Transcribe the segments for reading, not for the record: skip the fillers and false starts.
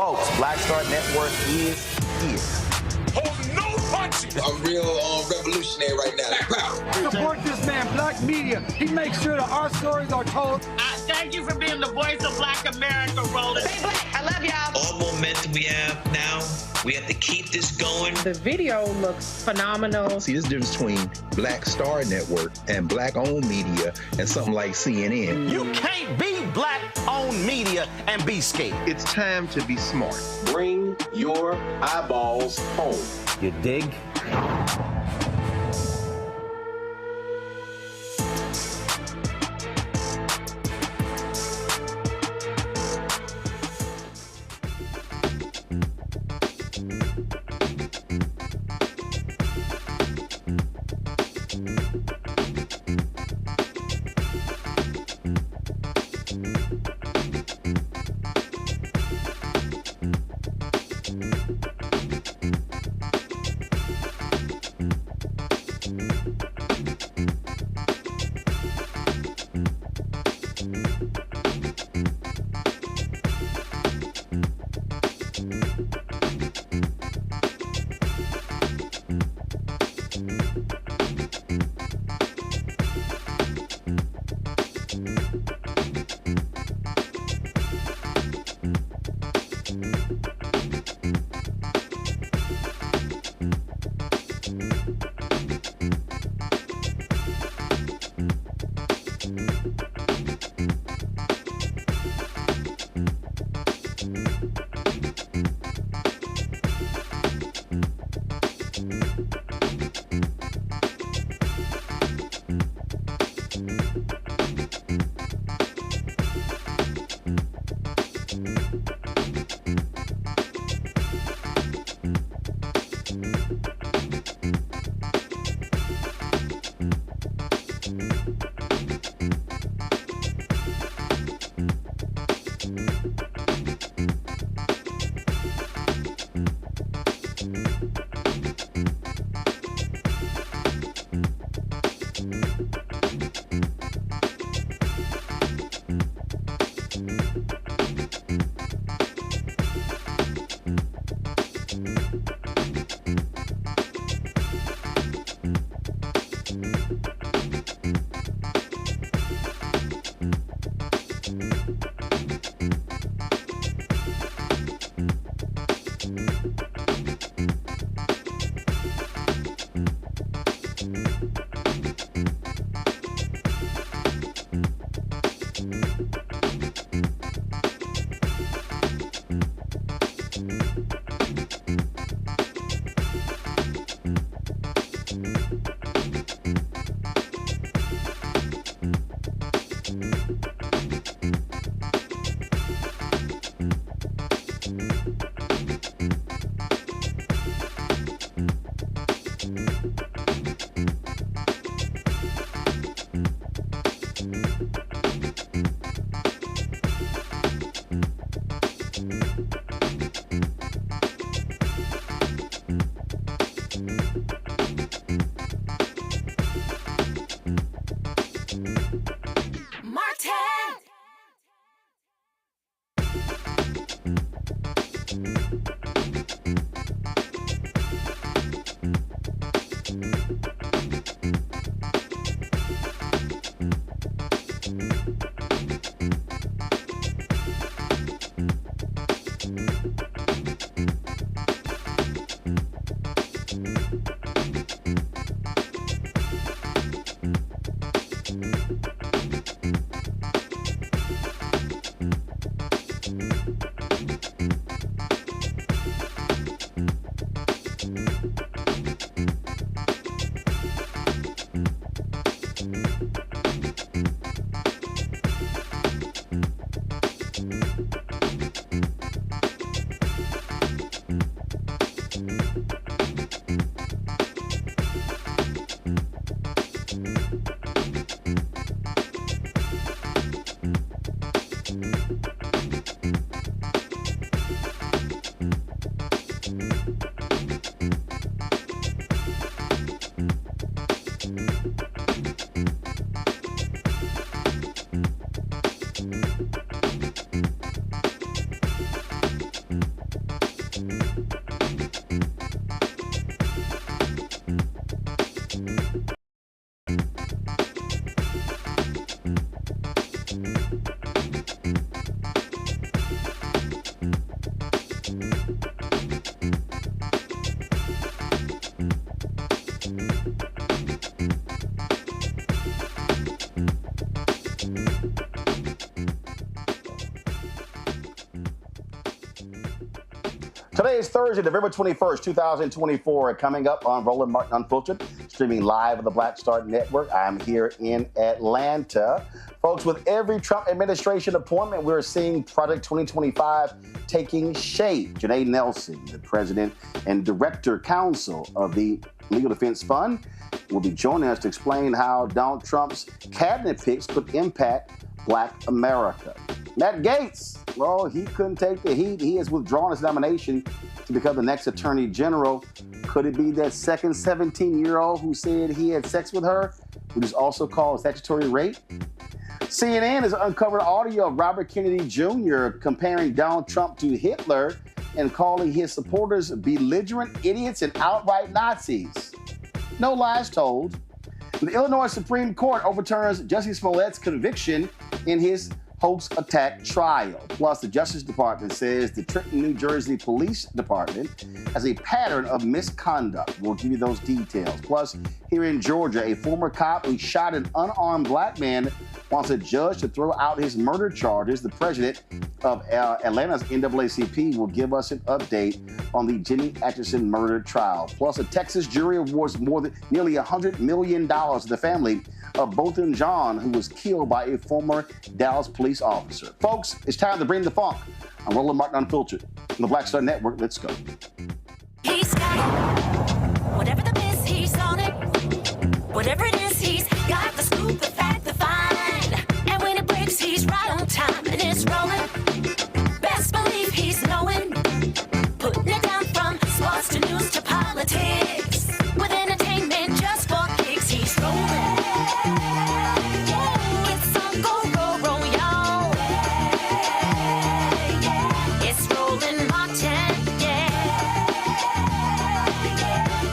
Folks, Black Star Network is here. Hold no punches! I'm real revolutionary right now. Black power. Support this man, Black Media. He makes sure that our stories are told. Thank you for being the voice of Black America, Roland. Stay black. I love y'all. All momentum we have now, we have to keep this going. The video looks phenomenal. See, this difference between Black Star Network and Black-owned media and something like CNN. You can't be Black-owned media and be scared. It's time to be smart. Bring your eyeballs home. You dig? Today is Thursday, November 21st, 2024. Coming up on Roland Martin Unfiltered, streaming live on the Black Star Network. I'm here in Atlanta. Folks, with every Trump administration appointment, we're seeing Project 2025 taking shape. Janai Nelson, the president and director-counsel of the Legal Defense Fund, will be joining us to explain how Donald Trump's cabinet picks could impact Black America. Matt Gaetz, well, he couldn't take the heat. He has withdrawn his nomination to become the next attorney general. Could it be that second 17-year-old who said he had sex with her, which is also called statutory rape? CNN has uncovered audio of Robert Kennedy Jr. comparing Donald Trump to Hitler and calling his supporters belligerent idiots and outright Nazis. No lies told. The Illinois Supreme Court overturns Jussie Smollett's conviction in his hoax attack trial. Plus, the Justice Department says the Trenton, New Jersey Police Department has a pattern of misconduct. We'll give you those details. Plus, here in Georgia, a former cop who shot an unarmed black man wants a judge to throw out his murder charges. The president of Atlanta's NAACP will give us an update on the Jimmy Atchison murder trial. Plus, a Texas jury awards nearly $100 million to the family of Bolton John, who was killed by a former Dallas police officer. Folks, it's time to bring the funk. I'm Roland Martin Unfiltered on the Black Star Network. Let's go. He's got it. Whatever the miss, he's on it. Whatever it is, he's got the scoop, the fact, the find. And when it breaks, he's right on time and it's rolling. Best believe he's knowing. Putting it down from sports to news to politics. With entertainment just for kicks, he's rolling. It's on go, roll, y'all. It's Roland Martin, yeah.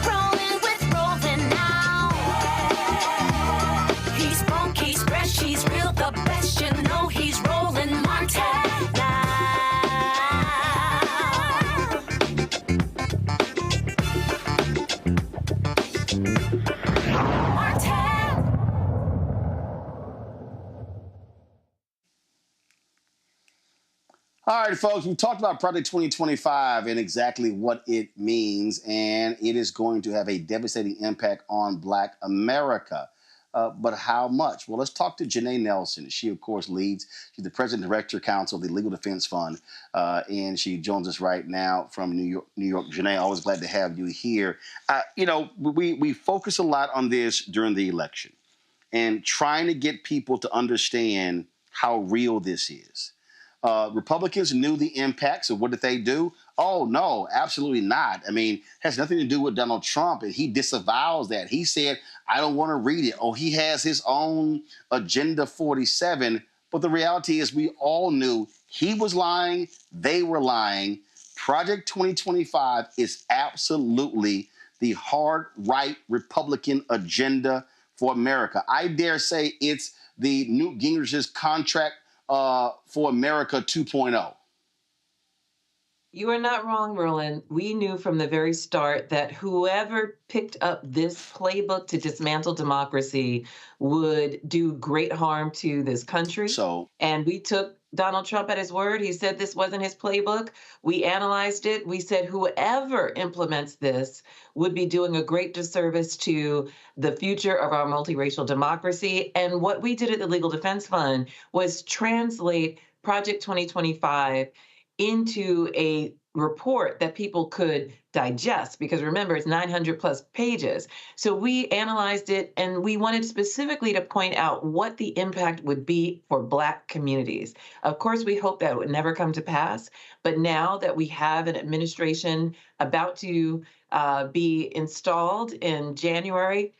Rolling with Roland now. He's funk, he's fresh, he's real, the best, you know he's Roland Martin now. All right, folks, we talked about Project 2025 and exactly what it means, and it is going to have a devastating impact on Black America. But how much? Well, let's talk to Janai Nelson. She, of course, she's the president and director counsel of the Legal Defense Fund, and she joins us right now from New York. Janai, always glad to have you here. We focus a lot on this during the election and trying to get people to understand how real this is. Republicans knew the impact, so what did they do? Oh, no, absolutely not. I mean, it has nothing to do with Donald Trump, and he disavows that. He said, I don't want to read it. Oh, he has his own Agenda 47. But the reality is we all knew he was lying, they were lying. Project 2025 is absolutely the hard right Republican agenda for America. I dare say it's the Newt Gingrich's contract for America 2.0. You are not wrong, Roland. We knew from the very start that whoever picked up this playbook to dismantle democracy would do great harm to this country. And we took Donald Trump at his word. He said this wasn't his playbook. We analyzed it. We said whoever implements this would be doing a great disservice to the future of our multiracial democracy. And what we did at the Legal Defense Fund was translate Project 2025 into a report that people could digest, because remember, it's 900 plus pages. So we analyzed it, and we wanted specifically to point out what the impact would be for Black communities. Of course, we hope that would never come to pass, but now that we have an administration about to be installed in January,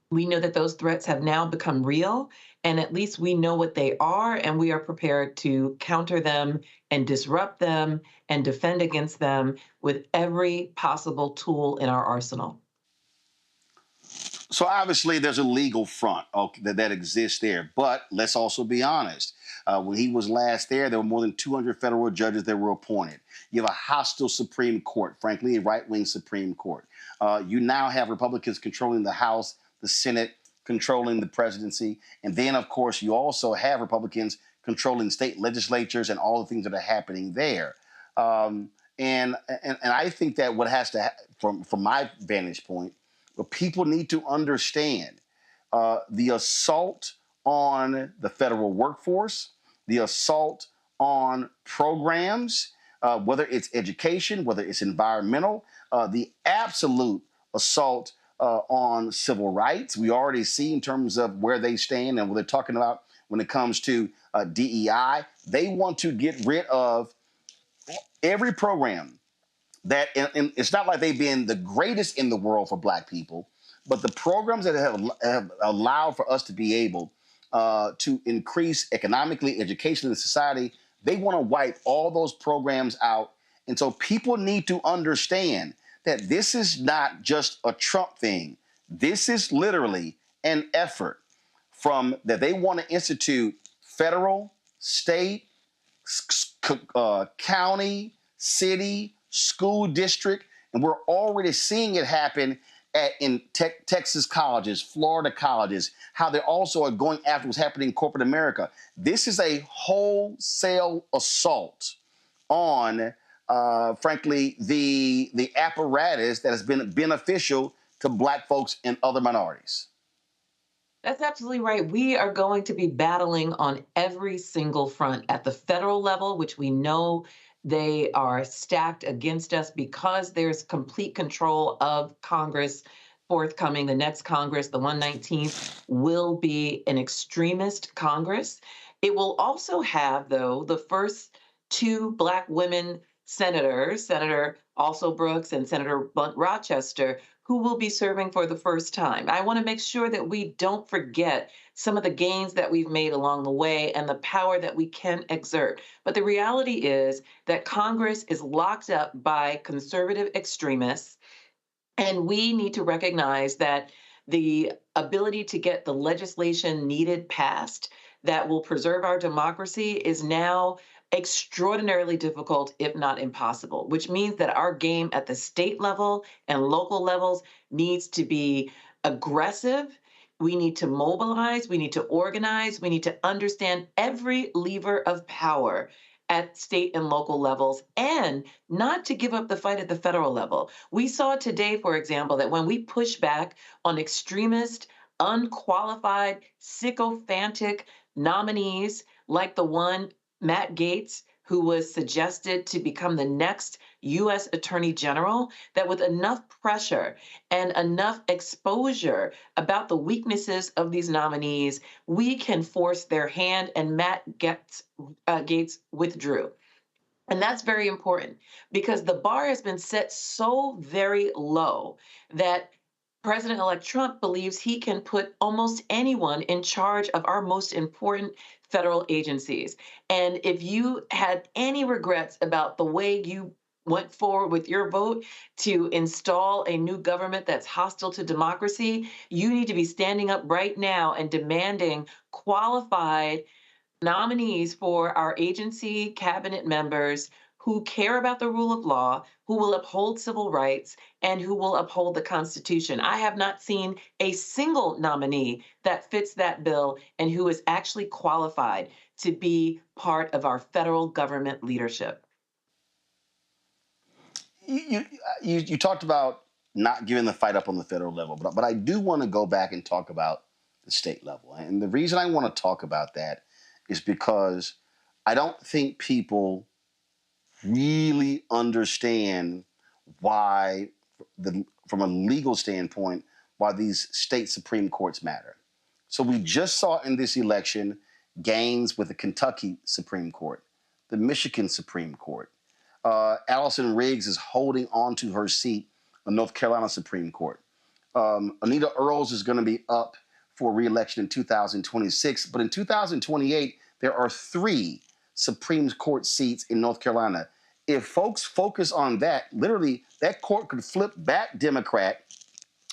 we know that those threats have now become real, and at least we know what they are, and we are prepared to counter them and disrupt them and defend against them with every possible tool in our arsenal. So obviously there's a legal front that exists there, but let's also be honest. When he was last there were more than 200 federal judges that were appointed. You have a hostile Supreme Court, frankly, a right-wing Supreme Court. You now have Republicans controlling the House, the Senate, controlling the presidency. And then, of course, you also have Republicans controlling state legislatures and all the things that are happening there. And I think that what has to, from my vantage point, what people need to understand, the assault on the federal workforce, the assault on programs, whether it's education, whether it's environmental, the absolute assault on civil rights. We already see in terms of where they stand and what they're talking about when it comes to DEI. They want to get rid of every program that, and it's not like they've been the greatest in the world for Black people, but the programs that have allowed for us to be able to increase economically, educationally, in society, they want to wipe all those programs out. And so people need to understand that this is not just a Trump thing. This is literally an effort from that they want to institute federal, state, county, city, school district, and we're already seeing it happen in Texas colleges, Florida colleges, how they also are going after what's happening in corporate America. This is a wholesale assault on, frankly, the apparatus that has been beneficial to Black folks and other minorities. That's absolutely right. We are going to be battling on every single front at the federal level, which we know they are stacked against us because there's complete control of Congress forthcoming. The next Congress, the 119th, will be an extremist Congress. It will also have, though, the first two Black women senators, Senator Also Brooks and Senator Blunt Rochester, who will be serving for the first time. I want to make sure that we don't forget some of the gains that we've made along the way and the power that we can exert. But the reality is that Congress is locked up by conservative extremists, and we need to recognize that the ability to get the legislation needed passed that will preserve our democracy is now extraordinarily difficult, if not impossible, which means that our game at the state level and local levels needs to be aggressive. We need to mobilize, we need to organize, we need to understand every lever of power at state and local levels, and not to give up the fight at the federal level. We saw today, for example, that when we push back on extremist, unqualified, sycophantic nominees like the one Matt Gaetz, who was suggested to become the next U.S. Attorney General, that with enough pressure and enough exposure about the weaknesses of these nominees, we can force their hand, and Matt Gaetz withdrew. And that's very important because the bar has been set so very low that President-elect Trump believes he can put almost anyone in charge of our most important federal agencies. And if you had any regrets about the way you went forward with your vote to install a new government that's hostile to democracy, you need to be standing up right now and demanding qualified nominees for our agency cabinet members who care about the rule of law, who will uphold civil rights, and who will uphold the Constitution. I have not seen a single nominee that fits that bill and who is actually qualified to be part of our federal government leadership. You talked about not giving the fight up on the federal level, but I do want to go back and talk about the state level. And the reason I want to talk about that is because I don't think people really understand why, from a legal standpoint, why these state Supreme Courts matter. So we just saw in this election gains with the Kentucky Supreme Court, the Michigan Supreme Court. Allison Riggs is holding on to her seat on North Carolina Supreme Court. Anita Earls is going to be up for re-election in 2026, but in 2028, there are 3 Supreme Court seats in North Carolina. If folks focus on that, literally, that court could flip back Democrat.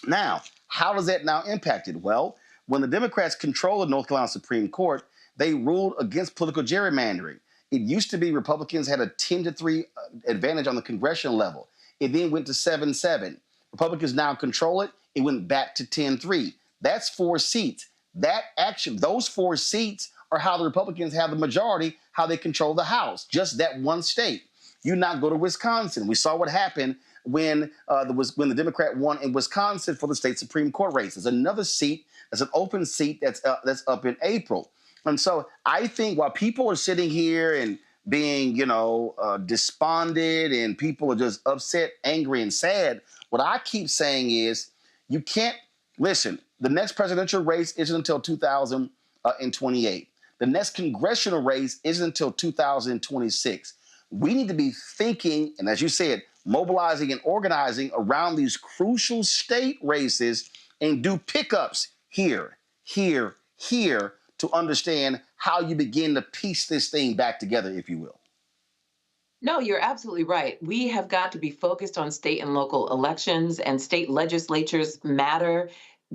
Now, how does that now impact it? Well, when the Democrats control the North Carolina Supreme Court, they ruled against political gerrymandering. It used to be Republicans had a 10-3 advantage on the congressional level. It then went to 7-7. Republicans now control it. It went back to 10-3. That's 4 seats. Those 4 seats are how the Republicans have the majority, how they control the House, just that one state. You not go to Wisconsin. We saw what happened when when the Democrat won in Wisconsin for the state Supreme Court race. There's another seat, that's an open seat that's up in April. And so I think while people are sitting here and being, despondent and people are just upset, angry, and sad, what I keep saying is you can't listen. The next presidential race isn't until 2028. The next congressional race isn't until 2026. We need to be thinking, and as you said, mobilizing and organizing around these crucial state races and do pickups here, here, here to understand how you begin to piece this thing back together, if you will. No, you're absolutely right. We have got to be focused on state and local elections, and state legislatures matter,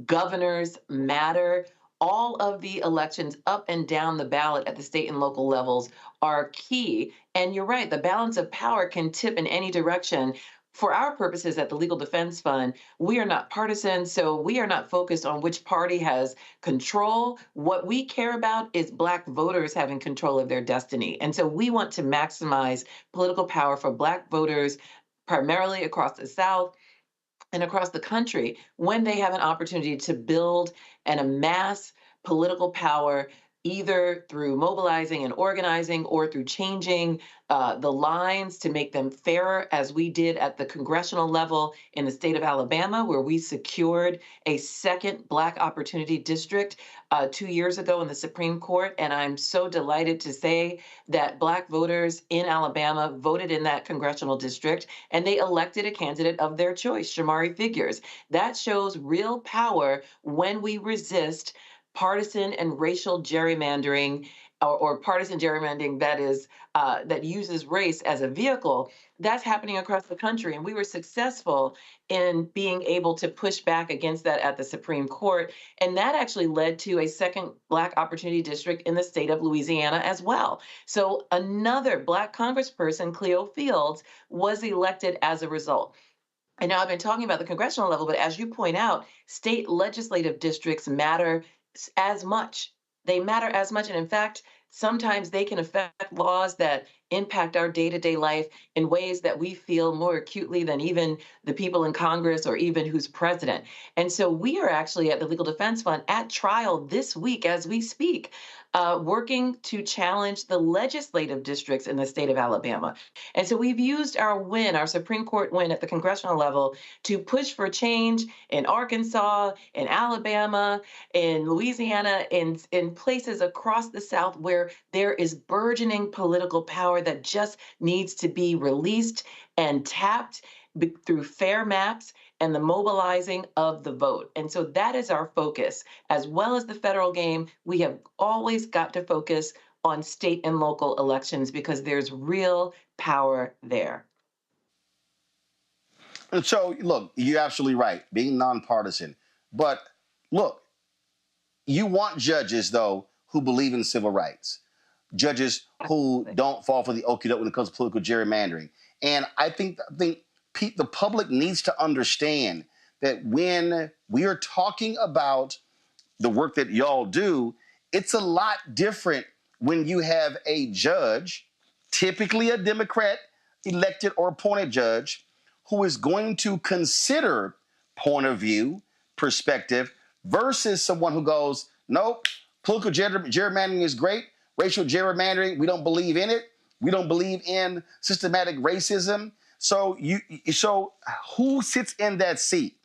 governors matter. All of the elections up and down the ballot at the state and local levels are key. And you're right, the balance of power can tip in any direction. For our purposes at the Legal Defense Fund, we are not partisan, so we are not focused on which party has control. What we care about is Black voters having control of their destiny. And so we want to maximize political power for Black voters, primarily across the South and across the country, when they have an opportunity to build and amass political power, either through mobilizing and organizing or through changing the lines to make them fairer, as we did at the congressional level in the state of Alabama, where we secured a second Black opportunity district 2 years ago in the Supreme Court. And I'm so delighted to say that Black voters in Alabama voted in that congressional district, and they elected a candidate of their choice, Shamari Figures. That shows real power when we resist partisan and racial gerrymandering, or partisan gerrymandering that uses race as a vehicle. That's happening across the country, and we were successful in being able to push back against that at the Supreme Court, and that actually led to a second Black opportunity district in the state of Louisiana as well. So another Black congressperson, Cleo Fields, was elected as a result. And now I've been talking about the congressional level, but as you point out, state legislative districts matter as much. They matter as much. And in fact, sometimes they can affect laws that impact our day-to-day life in ways that we feel more acutely than even the people in Congress or even who's president. And so we are actually at the Legal Defense Fund at trial this week as we speak, working to challenge the legislative districts in the state of Alabama. And so we've used our Supreme Court win at the congressional level to push for change in Arkansas, in Alabama, in Louisiana, in places across the South where there is burgeoning political power that just needs to be released and tapped through fair maps and the mobilizing of the vote. And so that is our focus. As well as the federal game, we have always got to focus on state and local elections because there's real power there. And so, look, you're absolutely right, being nonpartisan. But look, you want judges, though, who believe in civil rights. Judges who don't fall for the okie doke when it comes to political gerrymandering. And I think the public needs to understand that when we are talking about the work that y'all do, it's a lot different when you have a judge, typically a Democrat elected or appointed judge, who is going to consider point of view, perspective, versus someone who goes, nope, political gerrymandering is great. Racial gerrymandering, we don't believe in it. We don't believe in systematic racism. So who sits in that seat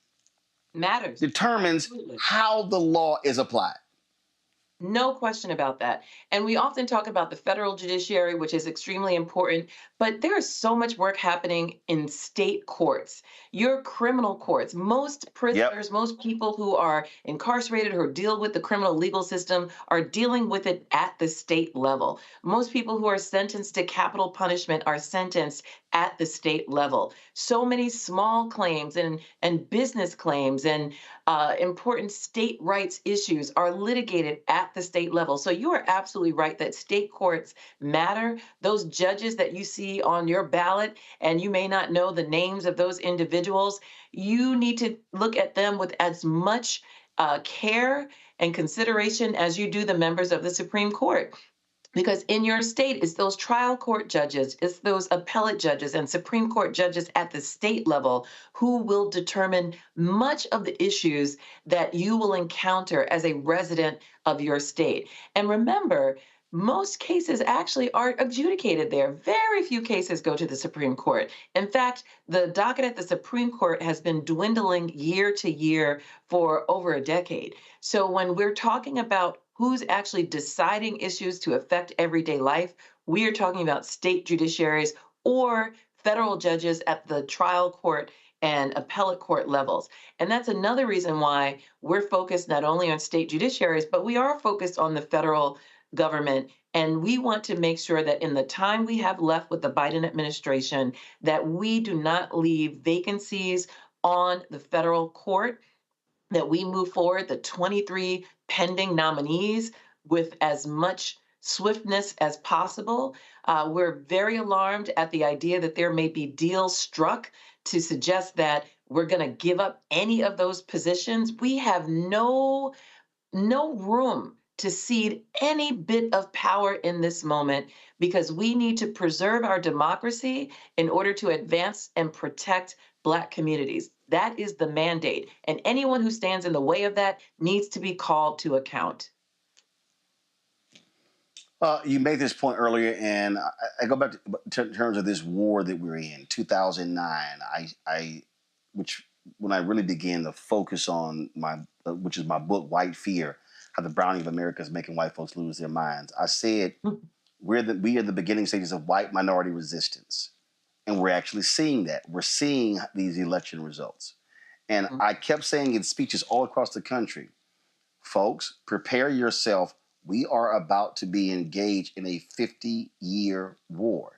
matters. Determines Absolutely. How the law is applied. No question about that. And we often talk about the federal judiciary, which is extremely important, but there is so much work happening in state courts, your criminal courts. Most prisoners, most people who are incarcerated or deal with the criminal legal system are dealing with it at the state level. Most people who are sentenced to capital punishment are sentenced at the state level. So many small claims and business claims and important state rights issues are litigated at the state level. So you are absolutely right that state courts matter. Those judges that you see on your ballot, and you may not know the names of those individuals, you need to look at them with as much care and consideration as you do the members of the Supreme Court. Because in your state, it's those trial court judges, it's those appellate judges and Supreme Court judges at the state level who will determine much of the issues that you will encounter as a resident of your state. And remember, most cases actually are adjudicated there. Very few cases go to the Supreme Court. In fact, the docket at the Supreme Court has been dwindling year to year for over a decade. So when we're talking about who's actually deciding issues to affect everyday life, we are talking about state judiciaries or federal judges at the trial court and appellate court levels. And that's another reason why we're focused not only on state judiciaries, but we are focused on the federal government. And we want to make sure that in the time we have left with the Biden administration, that we do not leave vacancies on the federal court, that we move forward the 23 pending nominees with as much swiftness as possible. We're very alarmed at the idea that there may be deals struck to suggest that we're going to give up any of those positions. We have no room to cede any bit of power in this moment because we need to preserve our democracy in order to advance and protect Black communities. That is the mandate. And anyone who stands in the way of that needs to be called to account. You made this point earlier, and I go back to in terms of this war that we're in, 2009. Which when I really began to focus on which is my book, White Fear, How the Browning of America is Making White Folks Lose Their Minds. I said we are the beginning stages of white minority resistance, and we're actually seeing that. We're seeing these election results, and I kept saying in speeches all across the country, folks, prepare yourself. We are about to be engaged in a 50-year war.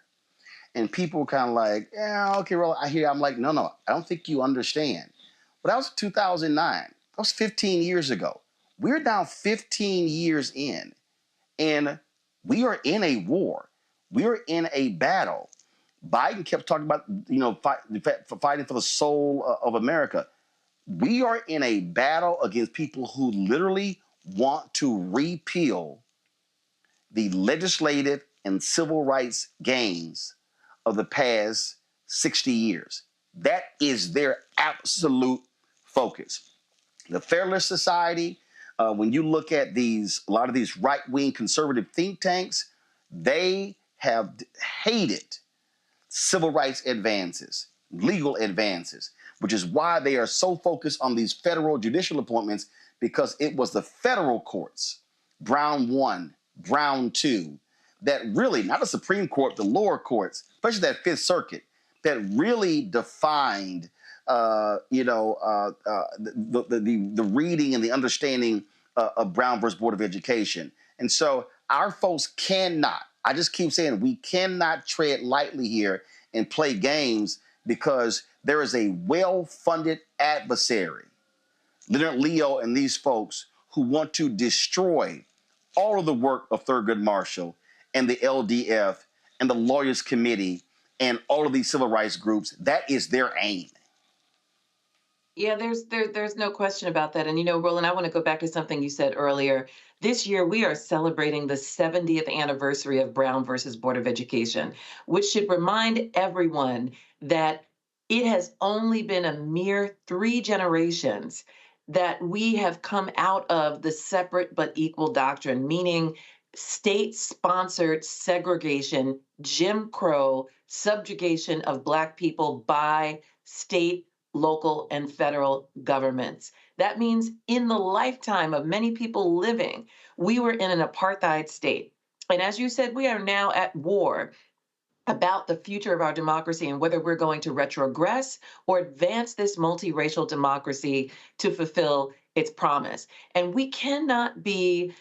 And people were kind of like, yeah, okay, well, I hear. I'm like, no, I don't think you understand. But that was 2009. That was 15 years ago. We're now 15 years in, and we are in a war. We are in a battle. Biden kept talking about, fighting for the soul of America. We are in a battle against people who literally want to repeal the legislative and civil rights gains of the past 60 years. That is their absolute focus. The Federalist Society, when you look at a lot of these right-wing conservative think tanks, they have hated civil rights advances, legal advances, which is why they are so focused on these federal judicial appointments, because it was the federal courts, Brown 1, Brown 2, that really, not the Supreme Court, the lower courts, especially that Fifth Circuit, that really defined, the reading and the understanding of Brown versus Board of Education. And so our folks cannot, I just keep saying, we cannot tread lightly here and play games, because there is a well-funded adversary, Leonard Leo and these folks, who want to destroy all of the work of Thurgood Marshall and the LDF and the Lawyers Committee and all of these civil rights groups. That is their aim. Yeah, there's no question about that. And Roland, I want to go back to something you said earlier. This year, we are celebrating the 70th anniversary of Brown versus Board of Education, which should remind everyone that it has only been a mere 3 generations that we have come out of the separate but equal doctrine, meaning state-sponsored segregation, Jim Crow, subjugation of Black people by state, local, and federal governments. That means in the lifetime of many people living, we were in an apartheid state. And as you said, we are now at war about the future of our democracy and whether we're going to retrogress or advance this multiracial democracy to fulfill its promise. And we cannot be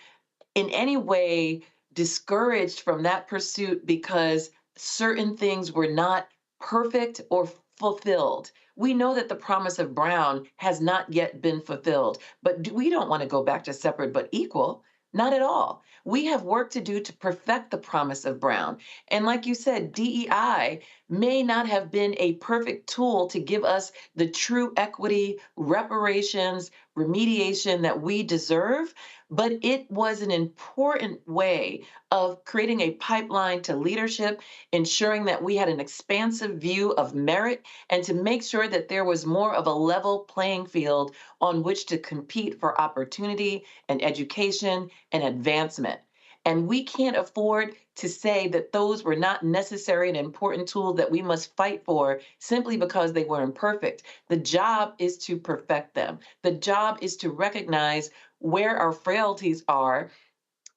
in any way discouraged from that pursuit because certain things were not perfect or fulfilled. We know that the promise of Brown has not yet been fulfilled, but we don't want to go back to separate but equal. Not at all. We have work to do to perfect the promise of Brown. And like you said, DEI may not have been a perfect tool to give us the true equity, reparations, remediation that we deserve, but it was an important way of creating a pipeline to leadership, ensuring that we had an expansive view of merit, and to make sure that there was more of a level playing field on which to compete for opportunity and education and advancement. And we can't afford to say that those were not necessary and important tools that we must fight for simply because they were imperfect. The job is to perfect them. The job is to recognize where our frailties are,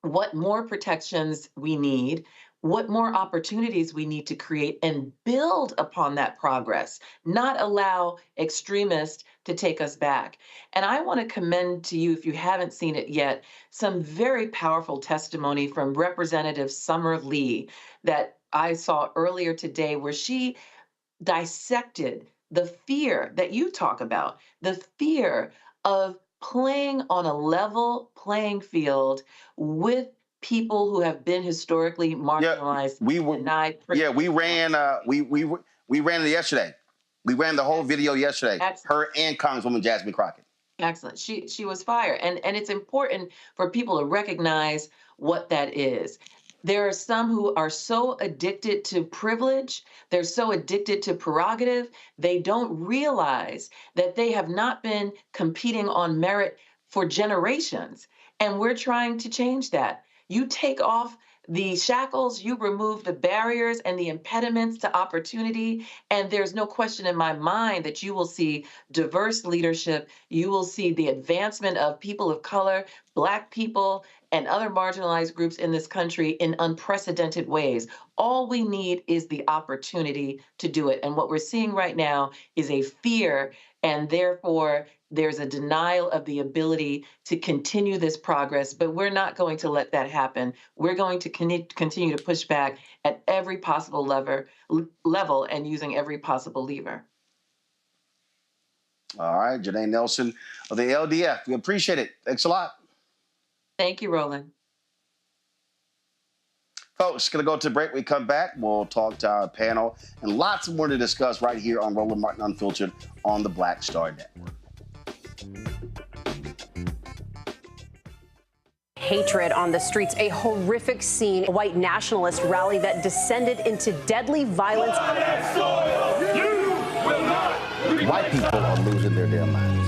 what more protections we need, what more opportunities we need to create, and build upon that progress, not allow extremists to take us back. And I want to commend to you, if you haven't seen it yet, some very powerful testimony from Representative Summer Lee that I saw earlier today, where she dissected the fear that you talk about, the fear of playing on a level playing field with people who have been historically marginalized, denied. Yeah, we ran it yesterday. We ran the whole video yesterday. Excellent. Her and Congresswoman Jasmine Crockett. Excellent. She was fire. And it's important for people to recognize what that is. There are some who are so addicted to privilege, they're so addicted to prerogative, they don't realize that they have not been competing on merit for generations. And we're trying to change that. You take off the shackles, you remove the barriers and the impediments to opportunity, and there's no question in my mind that you will see diverse leadership, you will see the advancement of people of color, Black people, and other marginalized groups in this country in unprecedented ways. All we need is the opportunity to do it. And what we're seeing right now is a fear, and therefore there's a denial of the ability to continue this progress, but we're not going to let that happen. We're going to continue to push back at every possible level and using every possible lever. All right, Janai Nelson of the LDF. We appreciate it. Thanks a lot. Thank you, Roland. Folks, going to go to break. We come back. We'll talk to our panel and lots more to discuss right here on Roland Martin Unfiltered on the Black Star Network. Hatred on the streets, a horrific scene, a white nationalist rally that descended into deadly violence. White people are losing their damn minds.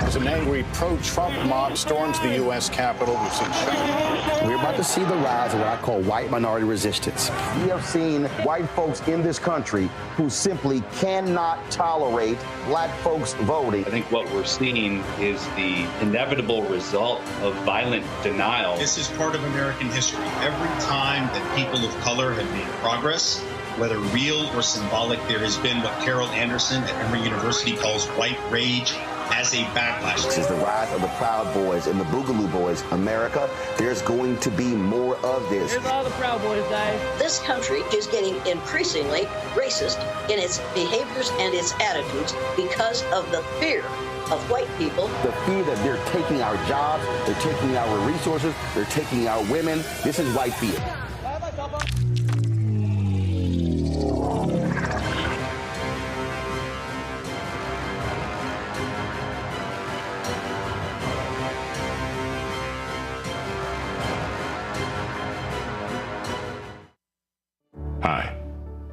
As an angry pro-Trump mob storms the U.S. Capitol, we've seen We're about to see the rise of what I call white minority resistance. We have seen white folks in this country who simply cannot tolerate Black folks voting. I think what we're seeing is the inevitable result of violent denial. This is part of American history. Every time that people of color have made progress, whether real or symbolic, there has been what Carol Anderson at Emory University calls white rage as a backlash. This is the rise of the Proud Boys and the Boogaloo Boys. America, there's going to be more of this. Here's all the Proud Boys, guys. This country is getting increasingly racist in its behaviors and its attitudes because of the fear of white people. The fear that they're taking our jobs, they're taking our resources, they're taking our women. This is white fear. Hi,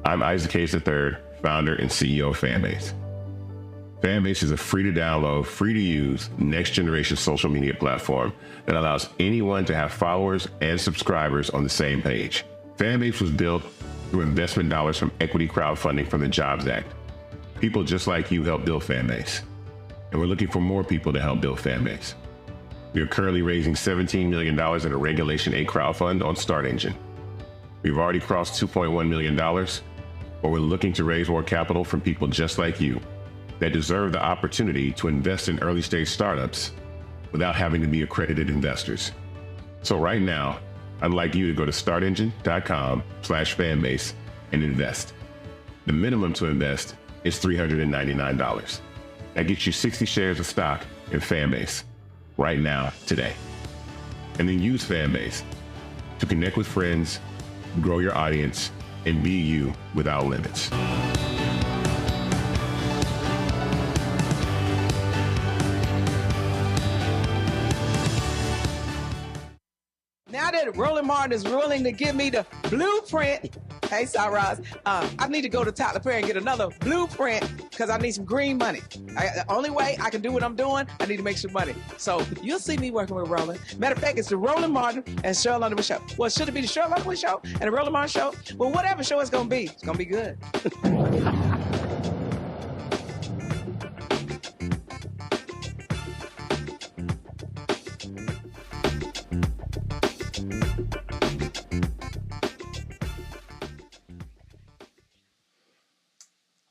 I'm Isaac Hayes III, founder and CEO of Fanbase. Fanbase is a free-to-download, free-to-use, next-generation social media platform that allows anyone to have followers and subscribers on the same page. Fanbase was built through investment dollars from equity crowdfunding from the Jobs Act. People just like you helped build Fanbase, and we're looking for more people to help build Fanbase. We are currently raising $17 million in a Regulation A crowdfund on Start Engine. We've already crossed $2.1 million, but we're looking to raise more capital from people just like you that deserve the opportunity to invest in early-stage startups without having to be accredited investors. So right now, I'd like you to go to startengine.com/fanbase and invest. The minimum to invest is $399. That gets you 60 shares of stock in Fanbase right now, today. And then use Fanbase to connect with friends, grow your audience, and be you without limits. Now that Roland Martin is willing to give me the blueprint, hey, Cyrus, I need to go to Tyler Perry and get another blueprint because I need some green money. The only way I can do what I'm doing, I need to make some money. So you'll see me working with Roland. Matter of fact, it's the Roland Martin and Cheryl Underwood show. Well, should it be the Cheryl Underwood show and the Roland Martin show? Well, whatever show it's going to be good.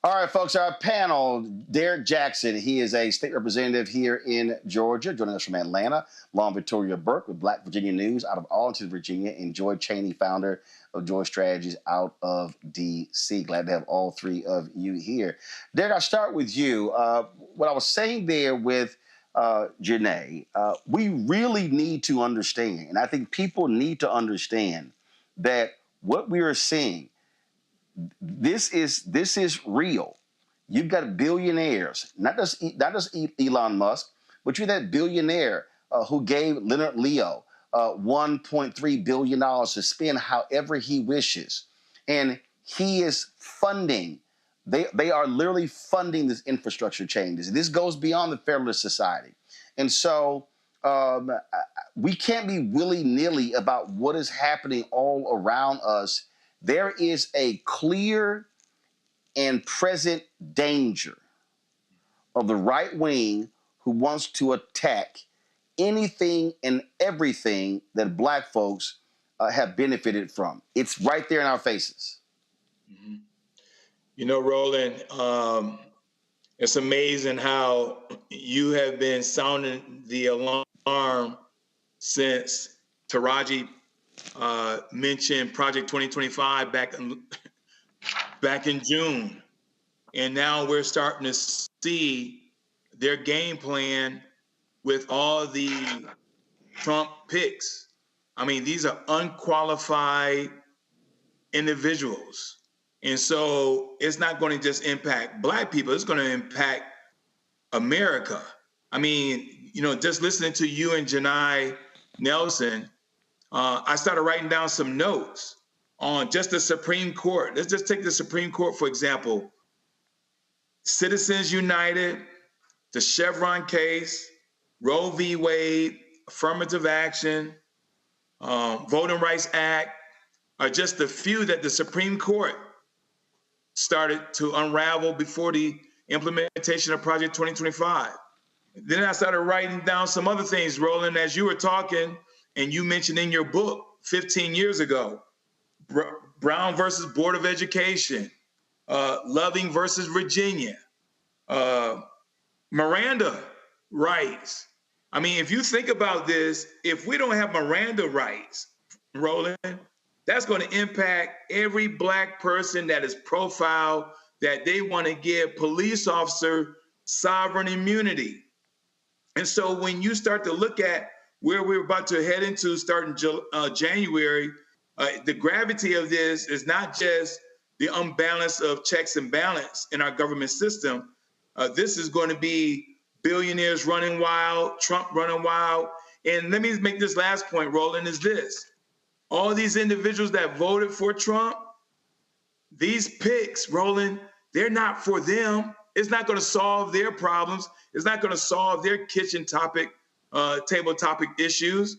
All right, folks, our panel, Derek Jackson. He is a state representative here in Georgia, joining us from Atlanta. Long Victoria Burke with Black Virginia News out of Arlington, Virginia, and Joy Chaney, founder of Joy Strategies out of D.C. Glad to have all three of you here. Derek, I'll start with you. What I was saying there with Janai, we really need to understand, and I think people need to understand that what we are seeing, this is real. You've got billionaires, not just Elon Musk, but you're that billionaire who gave Leonard Leo $1.3 billion to spend however he wishes. And he is funding, they are literally funding this infrastructure changes. This goes beyond the Federalist Society. And so we can't be willy-nilly about what is happening all around us. There is a clear and present danger of the right wing who wants to attack anything and everything that Black folks have benefited from. It's right there in our faces. Mm-hmm. You know, Roland, it's amazing how you have been sounding the alarm since Taraji mentioned Project 2025 back in June. And now we're starting to see their game plan with all the Trump picks. I mean, these are unqualified individuals. And so it's not going to just impact Black people, it's going to impact America. I mean, you know, just listening to you and Janai Nelson, I started writing down some notes on just the Supreme Court. Let's just take the Supreme Court, for example. Citizens United, the Chevron case, Roe v. Wade, affirmative action, Voting Rights Act are just the few that the Supreme Court started to unravel before the implementation of Project 2025. Then I started writing down some other things, Roland, as you were talking, and you mentioned in your book 15 years ago, Brown versus Board of Education, Loving versus Virginia, Miranda rights. I mean, if you think about this, if we don't have Miranda rights, Roland, that's going to impact every Black person that is profiled, that they want to give police officer sovereign immunity. And so when you start to look at where we're about to head into starting January, the gravity of this is not just the unbalance of checks and balance in our government system. This is going to be billionaires running wild, Trump running wild. And let me make this last point, Roland, is this. All these individuals that voted for Trump, these picks, Roland, they're not for them. It's not going to solve their problems. It's not going to solve their kitchen topic, table topic issues.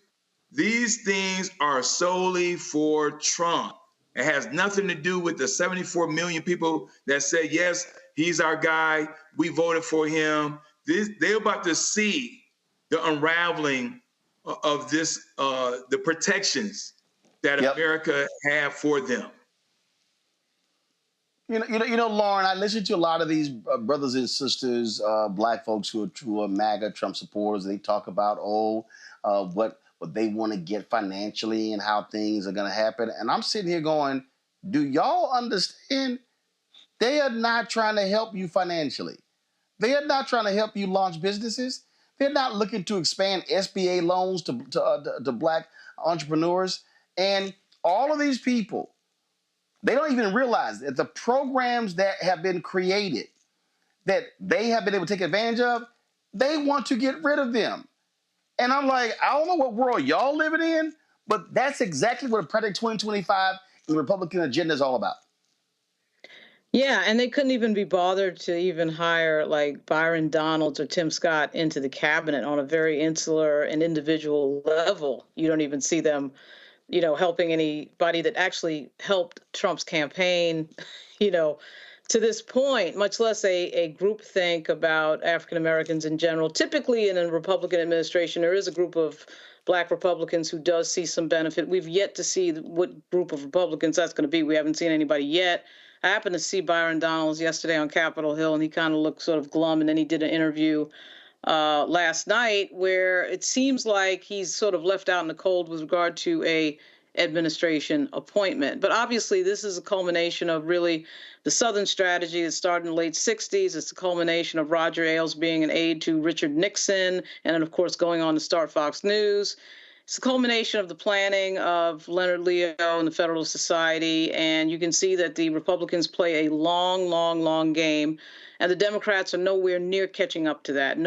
These things are solely for Trump. It has nothing to do with the 74 million people that said, yes, he's our guy. We voted for him. They're about to see the unraveling of this, the protections that America have for them. You know, Lauren, I listen to a lot of these brothers and sisters, Black folks who are MAGA Trump supporters. They talk about, what they want to get financially and how things are going to happen. And I'm sitting here going, do y'all understand? They are not trying to help you financially. They are not trying to help you launch businesses. They're not looking to expand SBA loans to Black entrepreneurs. And all of these people They don't even realize that the programs that have been created, that they have been able to take advantage of, they want to get rid of them. And I'm like, I don't know what world y'all living in, but that's exactly what Project 2025 and the Republican agenda is all about. Yeah, and they couldn't even be bothered to even hire like Byron Donalds or Tim Scott into the cabinet on a very insular and individual level. You don't even see them, helping anybody that actually helped Trump's campaign, to this point, much less a group think about African Americans in general. Typically in a Republican administration, there is a group of Black Republicans who does see some benefit. We've yet to see what group of Republicans that's going to be. We haven't seen anybody yet. I happened to see Byron Donalds yesterday on Capitol Hill, and he kind of looked sort of glum, and then he did an interview last night where it seems like he's sort of left out in the cold with regard to a administration appointment. But obviously, this is a culmination of really the Southern strategy that started in the late 60s. It's the culmination of Roger Ailes being an aide to Richard Nixon, and then, of course, going on to start Fox News. It's the culmination of the planning of Leonard Leo and the Federalist Society, and you can see that the Republicans play a long, long, long game, and the Democrats are nowhere near catching up to that,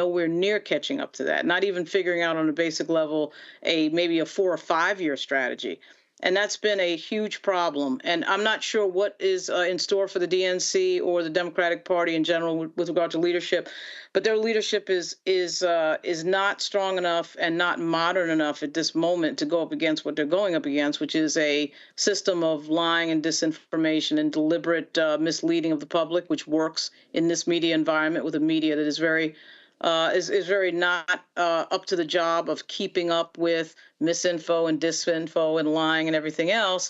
not even figuring out on a basic level maybe a 4 or 5 year strategy. And that's been a huge problem. And I'm not sure what is in store for the DNC or the Democratic Party in general with regard to leadership, but their leadership is not strong enough and not modern enough at this moment to go up against what they're going up against, which is a system of lying and disinformation and deliberate misleading of the public, which works in this media environment with a media that is very not up to the job of keeping up with misinfo and disinfo and lying and everything else.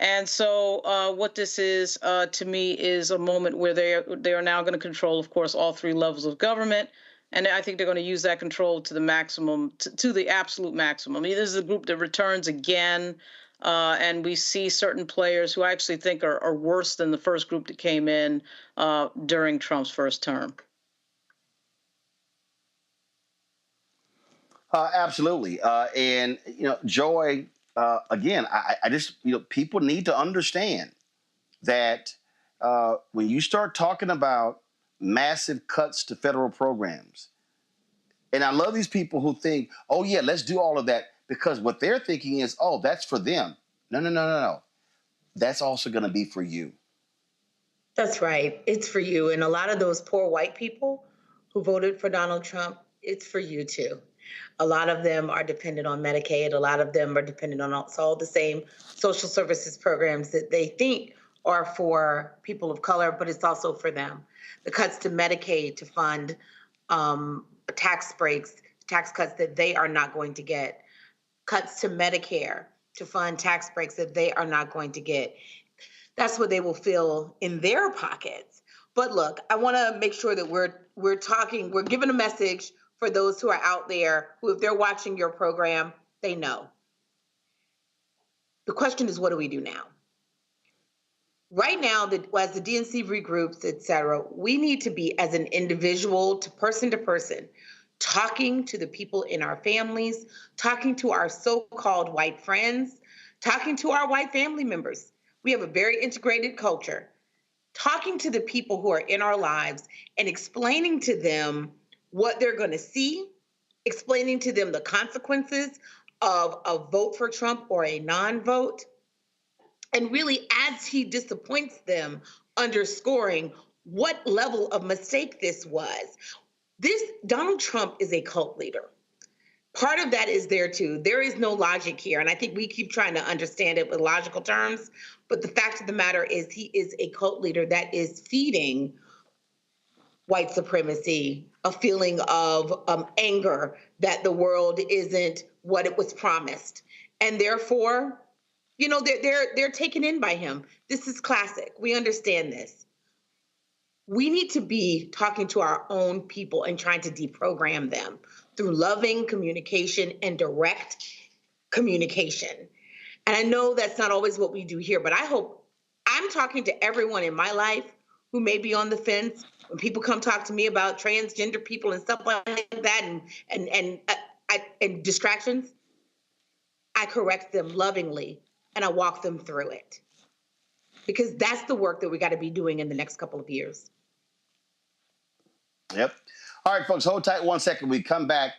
And so what this is, to me, is a moment where they are now going to control, of course, all 3 levels of government. And I think they're going to use that control to the maximum, to the absolute maximum. I mean, this is a group that returns again. And we see certain players who I actually think are worse than the first group that came in during Trump's first term. Absolutely. And, Joy, again, I just, people need to understand that when you start talking about massive cuts to federal programs, and I love these people who think, oh, yeah, let's do all of that, because what they're thinking is, oh, that's for them. No. That's also going to be for you. That's right. It's for you. And a lot of those poor white people who voted for Donald Trump, it's for you, too. A lot of them are dependent on Medicaid. A lot of them are dependent on all the same social services programs that they think are for people of color, but it's also for them. The cuts to Medicaid to fund tax breaks, tax cuts that they are not going to get. Cuts to Medicare to fund tax breaks that they are not going to get. That's what they will feel in their pockets. But look, I want to make sure that we're giving a message for those who are out there who, if they're watching your program, they know. The question is, what do we do now? Right now, as the DNC regroups, et cetera, we need to be, as an individual, to person, talking to the people in our families, talking to our so-called white friends, talking to our white family members. We have a very integrated culture. Talking to the people who are in our lives and explaining to them what they're going to see, explaining to them the consequences of a vote for Trump or a non-vote, and really, as he disappoints them, underscoring what level of mistake this was. Donald Trump is a cult leader. Part of that is there too. There is no logic here, and I think we keep trying to understand it with logical terms, but the fact of the matter is he is a cult leader that is feeding white supremacy, a feeling of anger that the world isn't what it was promised. And therefore, they're taken in by him. This is classic. We understand this. We need to be talking to our own people and trying to deprogram them through loving communication and direct communication. And I know that's not always what we do here, but I hope I'm talking to everyone in my life who may be on the fence. When people come talk to me about transgender people and stuff like that and distractions, I correct them lovingly and I walk them through it. because that's the work that we got to be doing in the next couple of years. Yep. All right, folks, hold tight 1 second. We come back.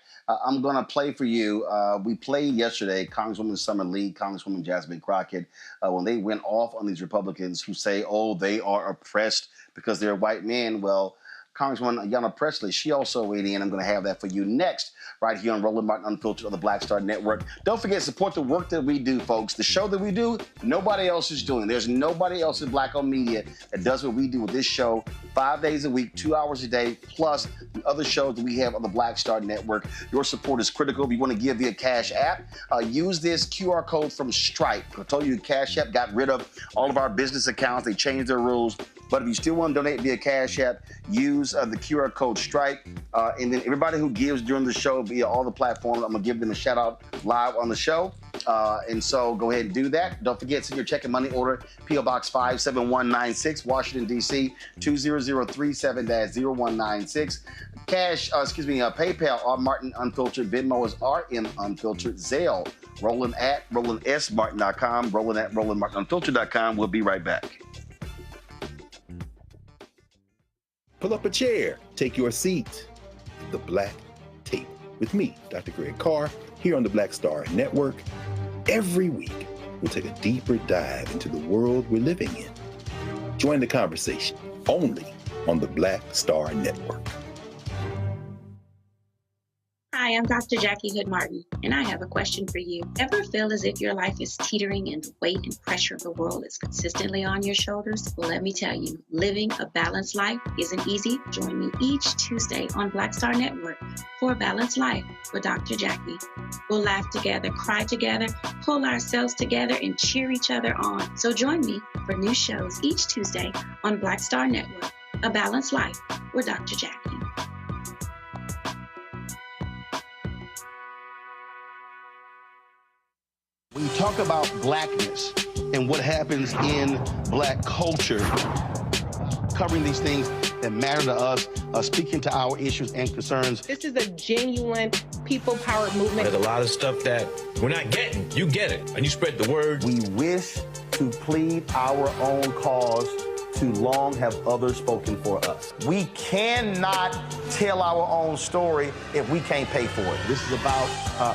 I'm going to play for you. We played yesterday Congresswoman Summer Lee, Congresswoman Jasmine Crockett, when they went off on these Republicans who say, oh, they are oppressed because they're white men. Well, Congresswoman Ayanna Pressley, she also weighed in. I'm going to have that for you next, right here on Roland Martin Unfiltered on the Black Star Network. Don't forget, support the work that we do, folks. The show that we do, nobody else is doing. There's nobody else in Black-owned media that does what we do with this show 5 days a week, 2 hours a day, plus the other shows that we have on the Black Star Network. Your support is critical. If you want to give via Cash App, use this QR code from Stripe. I told you Cash App got rid of all of our business accounts. They changed their rules. But if you still want to donate via Cash App, use the QR code Stripe. And then everybody who gives during the show via all the platforms, I'm going to give them a shout out live on the show. And so go ahead and do that. Don't forget, send your check and money order, P.O. Box 57196, Washington, D.C., 20037-0196. PayPal, R. Martin Unfiltered. Venmo is RM Unfiltered. Zelle, Roland at RolandSMartin.com, Roland at RolandMartinUnfiltered.com. We'll be right back. Pull up a chair, take your seat. The Black Tape with me, Dr. Greg Carr, here on the Black Star Network. Every week, we'll take a deeper dive into the world we're living in. Join the conversation only on the Black Star Network. Hi, I'm Dr. Jackie Hood Martin, and I have a question for you. Ever feel as if your life is teetering and the weight and pressure of the world is consistently on your shoulders? Well, let me tell you, living a balanced life isn't easy. Join me each Tuesday on Black Star Network for A Balanced Life with Dr. Jackie. We'll laugh together, cry together, pull ourselves together, and cheer each other on. So join me for new shows each Tuesday on Black Star Network, A Balanced Life with Dr. Jackie. When you talk about blackness and what happens in Black culture, covering these things that matter to us, speaking to our issues and concerns. This is a genuine people-powered movement. There's a lot of stuff that we're not getting. You get it, and you spread the word. We wish to plead our own cause. Too long have others spoken for us. We cannot tell our own story if we can't pay for it. This is about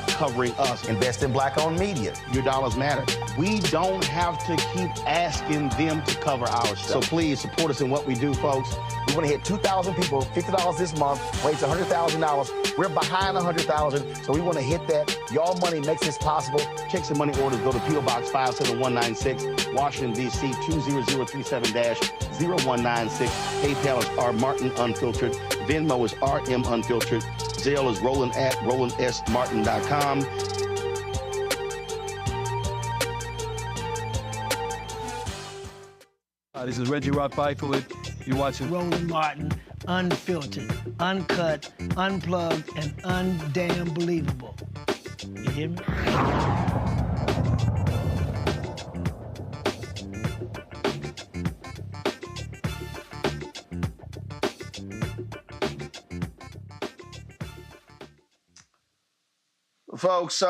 covering us. Invest in Black-owned media. Your dollars matter. We don't have to keep asking them to cover our stuff. So please support us in what we do, folks. We want to hit 2,000 people, $50 this month, raise $100,000. We're behind 100,000, so we want to hit that. Y'all money makes this possible. Checks and money orders go to P.O. Box 57196, Washington, D.C., 20037-0196. PayPal is R. Martin Unfiltered. Venmo is RM Unfiltered. Zelle is Roland at RolandSMartin.com. This is Reggie Rock Byford. You're watching Roland Martin Unfiltered, uncut, unplugged, and undamn believable. You hear me? Folks,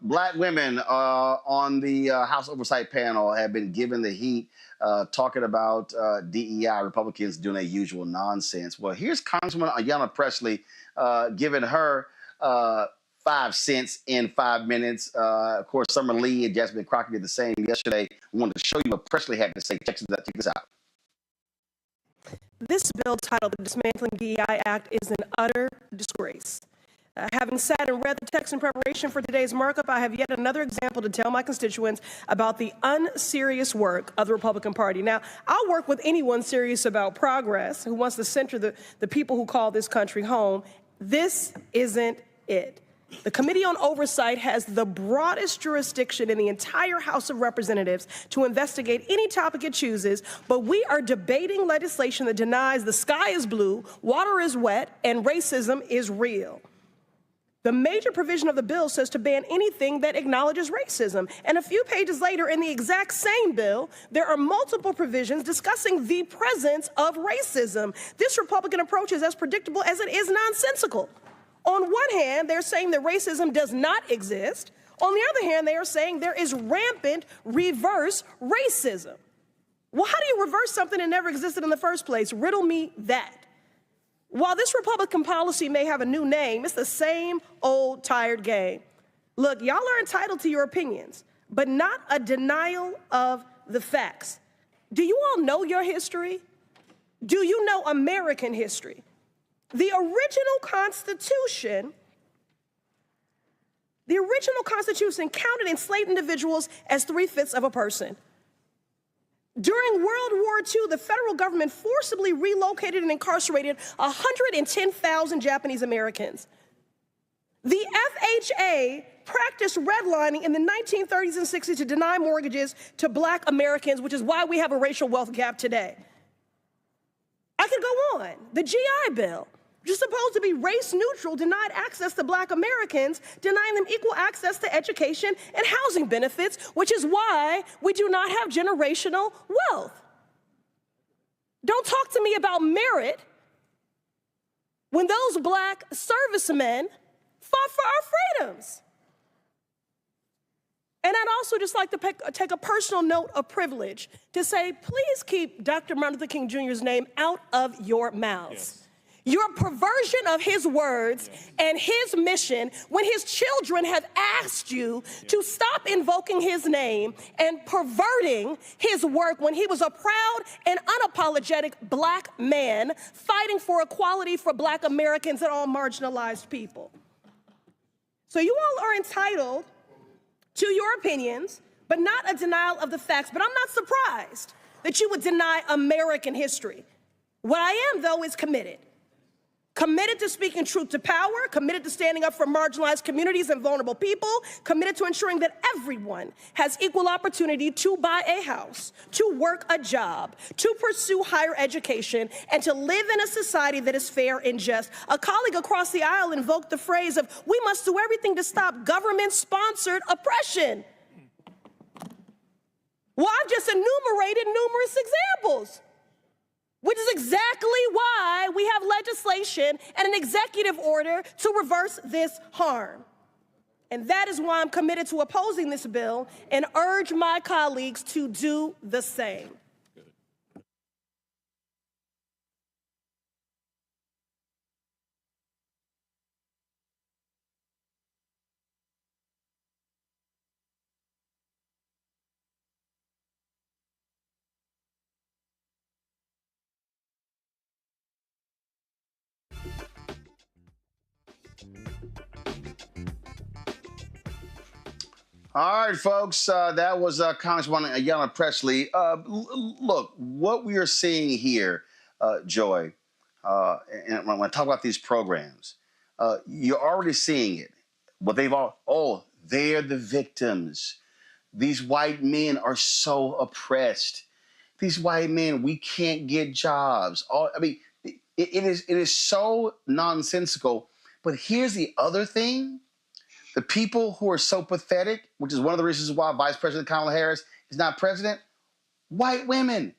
Black women on the House Oversight panel have been given the heat talking about DEI, Republicans doing their usual nonsense. Well, here's Congresswoman Ayanna Pressley giving her 5 cents in 5 minutes. Of course, Summer Lee and Jasmine Crockett did the same yesterday. We wanted to show you what Pressley had to say. Check this out. This bill titled the Dismantling DEI Act is an utter disgrace. Having sat and read the text in preparation for today's markup, I have yet another example to tell my constituents about the unserious work of the Republican Party. Now, I'll work with anyone serious about progress who wants to center the people who call this country home. This isn't it. The Committee on Oversight has the broadest jurisdiction in the entire House of Representatives to investigate any topic it chooses, but we are debating legislation that denies the sky is blue, water is wet, and racism is real. The major provision of the bill says to ban anything that acknowledges racism. And a few pages later in the exact same bill, there are multiple provisions discussing the presence of racism. This Republican approach is as predictable as it is nonsensical. On one hand, they're saying that racism does not exist. On the other hand, they are saying there is rampant reverse racism. Well, how do you reverse something that never existed in the first place? Riddle me that. While this Republican policy may have a new name, it's the same old tired game. Look, y'all are entitled to your opinions, but not a denial of the facts. Do you all know your history? Do you know American history? The original Constitution counted enslaved individuals as 3/5 of a person. During World War II, the federal government forcibly relocated and incarcerated 110,000 Japanese Americans. The FHA practiced redlining in the 1930s and 60s to deny mortgages to Black Americans, which is why we have a racial wealth gap today. I could go on. The GI Bill, which is supposed to be race neutral, denied access to Black Americans, denying them equal access to education and housing benefits, which is why we do not have generational wealth. Don't talk to me about merit when those Black servicemen fought for our freedoms. And I'd also just like to take a personal note of privilege to say, please keep Dr. Martin Luther King Jr.'s name out of your mouths. Yes. Your perversion of his words and his mission when his children have asked you to stop invoking his name and perverting his work when he was a proud and unapologetic Black man fighting for equality for Black Americans and all marginalized people. So you all are entitled to your opinions, but not a denial of the facts. But I'm not surprised that you would deny American history. What I am, though, is committed. Committed to speaking truth to power, committed to standing up for marginalized communities and vulnerable people, committed to ensuring that everyone has equal opportunity to buy a house, to work a job, to pursue higher education, and to live in a society that is fair and just. A colleague across the aisle invoked the phrase of, we must do everything to stop government-sponsored oppression. Well, I've just enumerated numerous examples, which is exactly why we have legislation and an executive order to reverse this harm. And that is why I'm committed to opposing this bill and urge my colleagues to do the same. All right, folks, that was Congresswoman Ayanna Pressley. Look, what we are seeing here, Joy, and when I talk about these programs, you're already seeing it. But they're the victims. These white men are so oppressed. These white men, we can't get jobs. It is so nonsensical. But here's the other thing. The people who are so pathetic, which is one of the reasons why Vice President Kamala Harris is not president, white women.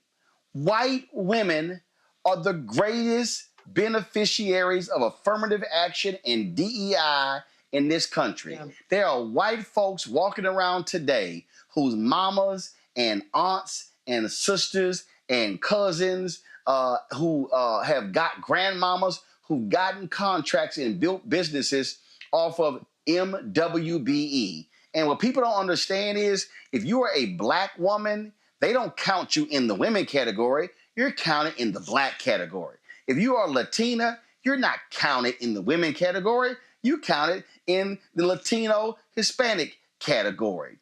White women are the greatest beneficiaries of affirmative action and DEI in this country. Yeah. There are white folks walking around today whose mamas and aunts and sisters and cousins who have got grandmamas who've gotten contracts and built businesses off of MWBE. And what people don't understand is if you are a Black woman, they don't count you in the women category. You're counted in the Black category. If you are Latina, you're not counted in the women category. You counted in the Latino Hispanic category.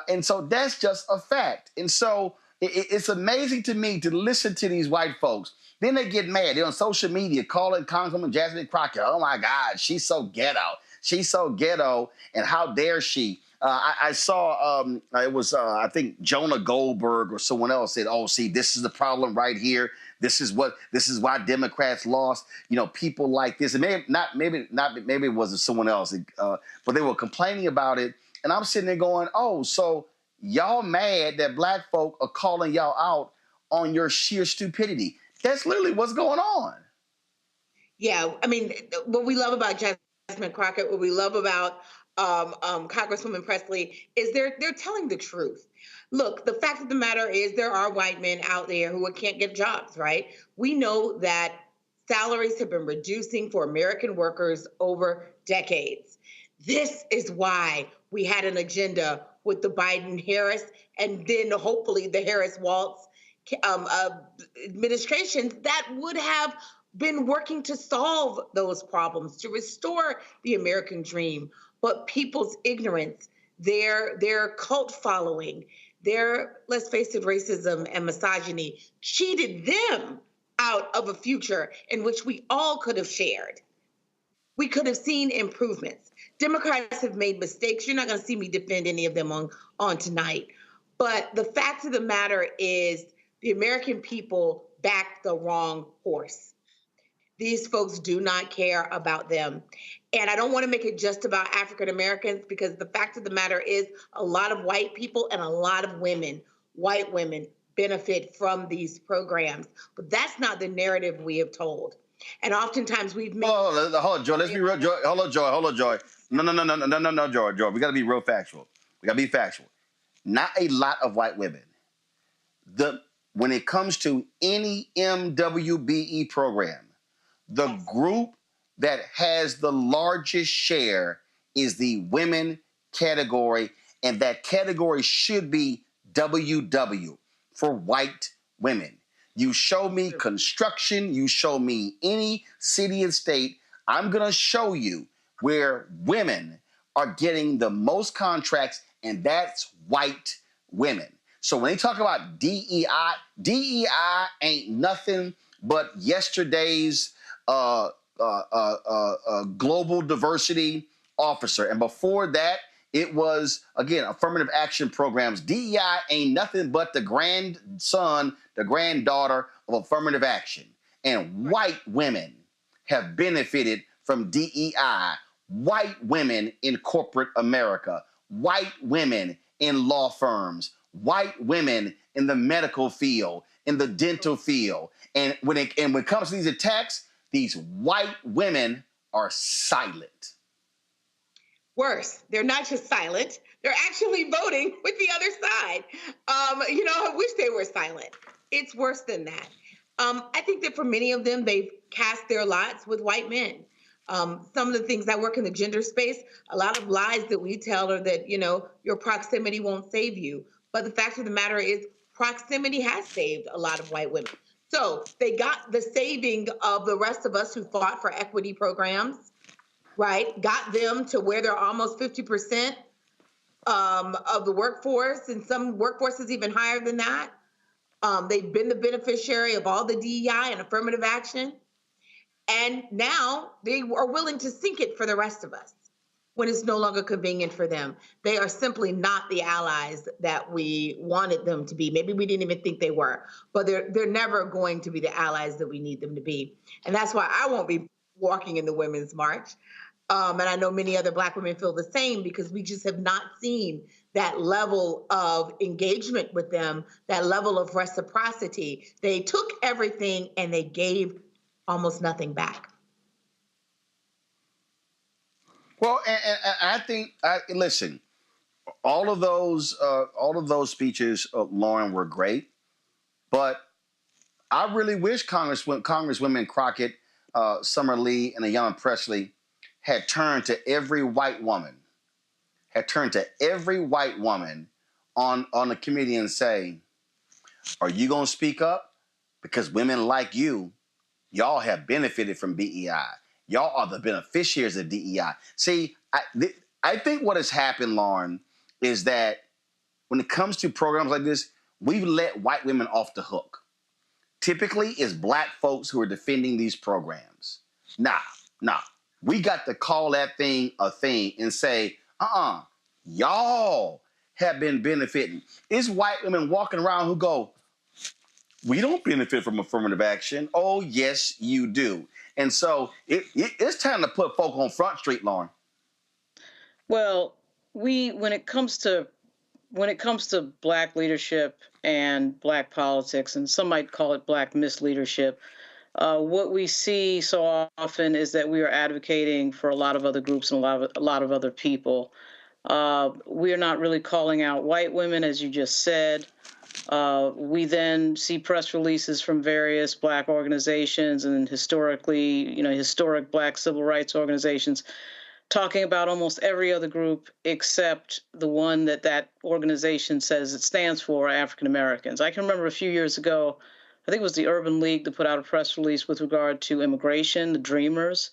And so that's just a fact. And so it's amazing to me to listen to these white folks. Then they get mad. They're on social media calling Congresswoman Jasmine Crockett, oh my God, she's so ghetto. She's so ghetto, and how dare she? I saw it was I think Jonah Goldberg or someone else said, "Oh, see, this is the problem right here. This is why Democrats lost. You know, people like this." And maybe it wasn't someone else, but they were complaining about it. And I'm sitting there going, "Oh, so y'all mad that Black folk are calling y'all out on your sheer stupidity?" That's literally what's going on. Yeah, I mean, what we love about Crockett, what we love about Congresswoman Presley is they're telling the truth. Look, the fact of the matter is there are white men out there who can't get jobs, right? We know that salaries have been reducing for American workers over decades. This is why we had an agenda with the Biden-Harris and then hopefully the Harris-Walz administrations that would have been working to solve those problems, to restore the American dream. But people's ignorance, their cult following, their, let's face it, racism and misogyny cheated them out of a future in which we all could have shared. We could have seen improvements. Democrats have made mistakes. You're not going to see me defend any of them on tonight. But the fact of the matter is the American people backed the wrong horse. These folks do not care about them. And I don't want to make it just about African Americans because the fact of the matter is a lot of white people and a lot of women, white women, benefit from these programs. But that's not the narrative we have told. And oftentimes we've made... Hold on, Joy. Let's be real. Joy. Hold on, Joy. No, Joy. We got to be real factual. We got to be factual. Not a lot of white women. When it comes to any MWBE program, the group that has the largest share is the women category, and that category should be WW for white women. You show me construction, you show me any city and state, I'm going to show you where women are getting the most contracts, and that's white women. So when they talk about DEI, DEI ain't nothing but yesterday's global diversity officer. And before that, it was, again, affirmative action programs. DEI ain't nothing but the grandson, the granddaughter of affirmative action. And white women have benefited from DEI. White women in corporate America. White women in law firms. White women in the medical field, in the dental field. And when it comes to these attacks, these white women are silent. Worse, they're not just silent, they're actually voting with the other side. I wish they were silent. It's worse than that. I think that for many of them, they've cast their lots with white men. Some of the things I work in the gender space, a lot of lies that we tell are that, your proximity won't save you. But the fact of the matter is proximity has saved a lot of white women. So they got the saving of the rest of us who fought for equity programs, right? Got them to where they're almost 50% of the workforce, and some workforces even higher than that. They've been the beneficiary of all the DEI and affirmative action. And now they are willing to sink it for the rest of us when it's no longer convenient for them. They are simply not the allies that we wanted them to be. Maybe we didn't even think they were, but they're never going to be the allies that we need them to be. And that's why I won't be walking in the Women's March. And I know many other Black women feel the same because we just have not seen that level of engagement with them, that level of reciprocity. They took everything and they gave almost nothing back. Well, and I think, listen, all of those speeches, Lauren, were great, but I really wish Congresswomen Crockett, Summer Lee, and Ayanna Pressley had turned to every white woman on the committee and say, are you going to speak up? Because women like you, y'all have benefited from DEI. Y'all are the beneficiaries of DEI. See, I think what has happened, Lauren, is that when it comes to programs like this, we've let white women off the hook. Typically, it's Black folks who are defending these programs. Nah. We got to call that thing a thing and say, y'all have been benefiting. It's white women walking around who go, we don't benefit from affirmative action. Oh, yes, you do. And so it's time to put folk on Front Street, Lauren. Well, when it comes to Black leadership and Black politics, and some might call it Black misleadership, What we see so often is that we are advocating for a lot of other groups and a lot of other people. We are not really calling out white women, as you just said. We then see press releases from various Black organizations and historically, historic Black civil rights organizations talking about almost every other group except the one that organization says it stands for, African Americans. I can remember a few years ago, I think it was the Urban League that put out a press release with regard to immigration, the Dreamers.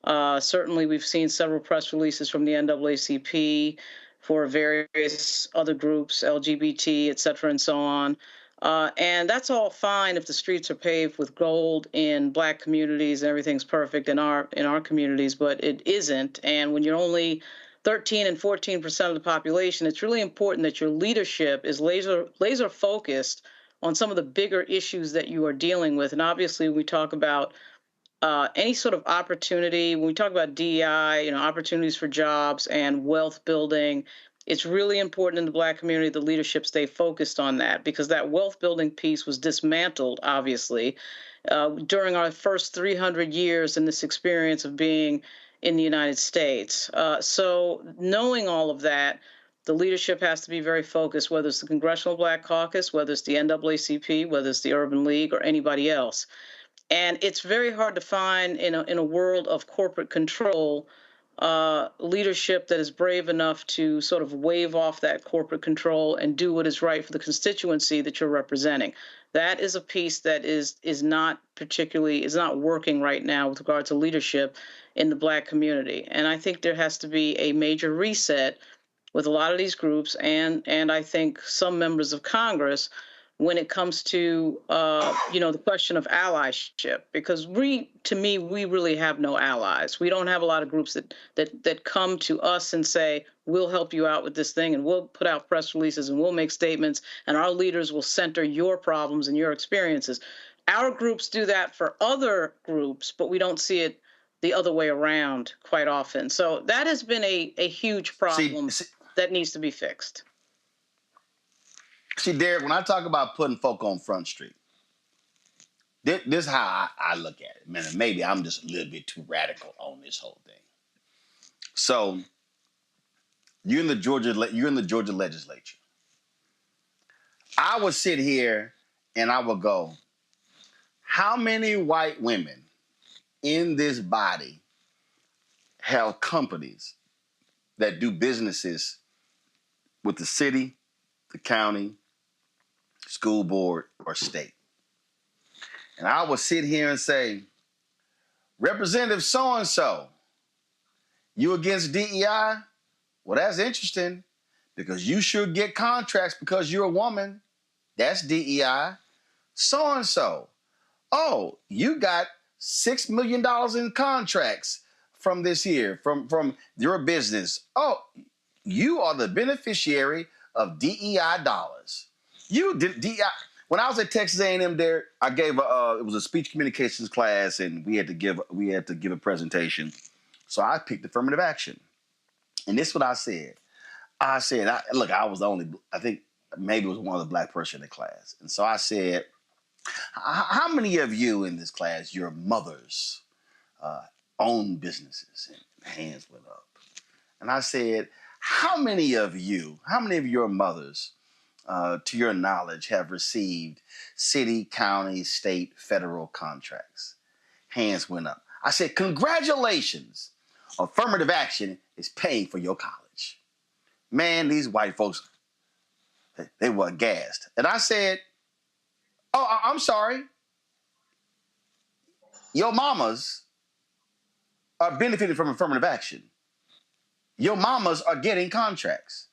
Certainly, we've seen several press releases from the NAACP for various other groups, LGBT, et cetera, and so on. And that's all fine if the streets are paved with gold in Black communities and everything's perfect in our communities, but it isn't. And when you're only 13 and 14% of the population, it's really important that your leadership is laser focused on some of the bigger issues that you are dealing with. And obviously, when we talk about any sort of opportunity, when we talk about DEI, opportunities for jobs and wealth building, it's really important in the Black community the leadership stay focused on that, because that wealth building piece was dismantled, obviously, during our first 300 years in this experience of being in the United States. So knowing all of that, the leadership has to be very focused, whether it's the Congressional Black Caucus, whether it's the NAACP, whether it's the Urban League, or anybody else. And it's very hard to find in a world of corporate control leadership that is brave enough to sort of wave off that corporate control and do what is right for the constituency that you're representing. That is a piece that is not working right now with regard to leadership in the Black community. And I think there has to be a major reset with a lot of these groups and I think some members of Congress when it comes to, the question of allyship, because we really have no allies. We don't have a lot of groups that come to us and say, we'll help you out with this thing and we'll put out press releases and we'll make statements and our leaders will center your problems and your experiences. Our groups do that for other groups, but we don't see it the other way around quite often. So that has been a huge problem that needs to be fixed. See, Derek, when I talk about putting folk on Front Street, this is how I look at it. Man, maybe I'm just a little bit too radical on this whole thing. So, you're in the Georgia legislature. I would sit here and I would go, how many white women in this body have companies that do businesses with the city, the county, school board, or state? And I would sit here and say, Representative so-and-so, you against DEI? Well, that's interesting because you should get contracts because you're a woman. That's DEI. So-and-so, oh, you got $6 million in contracts from this year, from your business. Oh, you are the beneficiary of DEI dollars. You did DEI. When I was at Texas A&M, there I gave it was a speech communications class, and we had to give a presentation. So I picked affirmative action, and this is what I said. I was the only, I think maybe it was one of the Black person in the class, and so I said, how many of you in this class, your mothers own businesses? And hands went up, and I said, how many of your mothers, to your knowledge, have received city, county, state, federal contracts? Hands went up. I said, congratulations. Affirmative action is paying for your college. Man, these white folks, they were aghast. And I said, oh, I'm sorry. Your mamas are benefiting from affirmative action. Your mamas are getting contracts.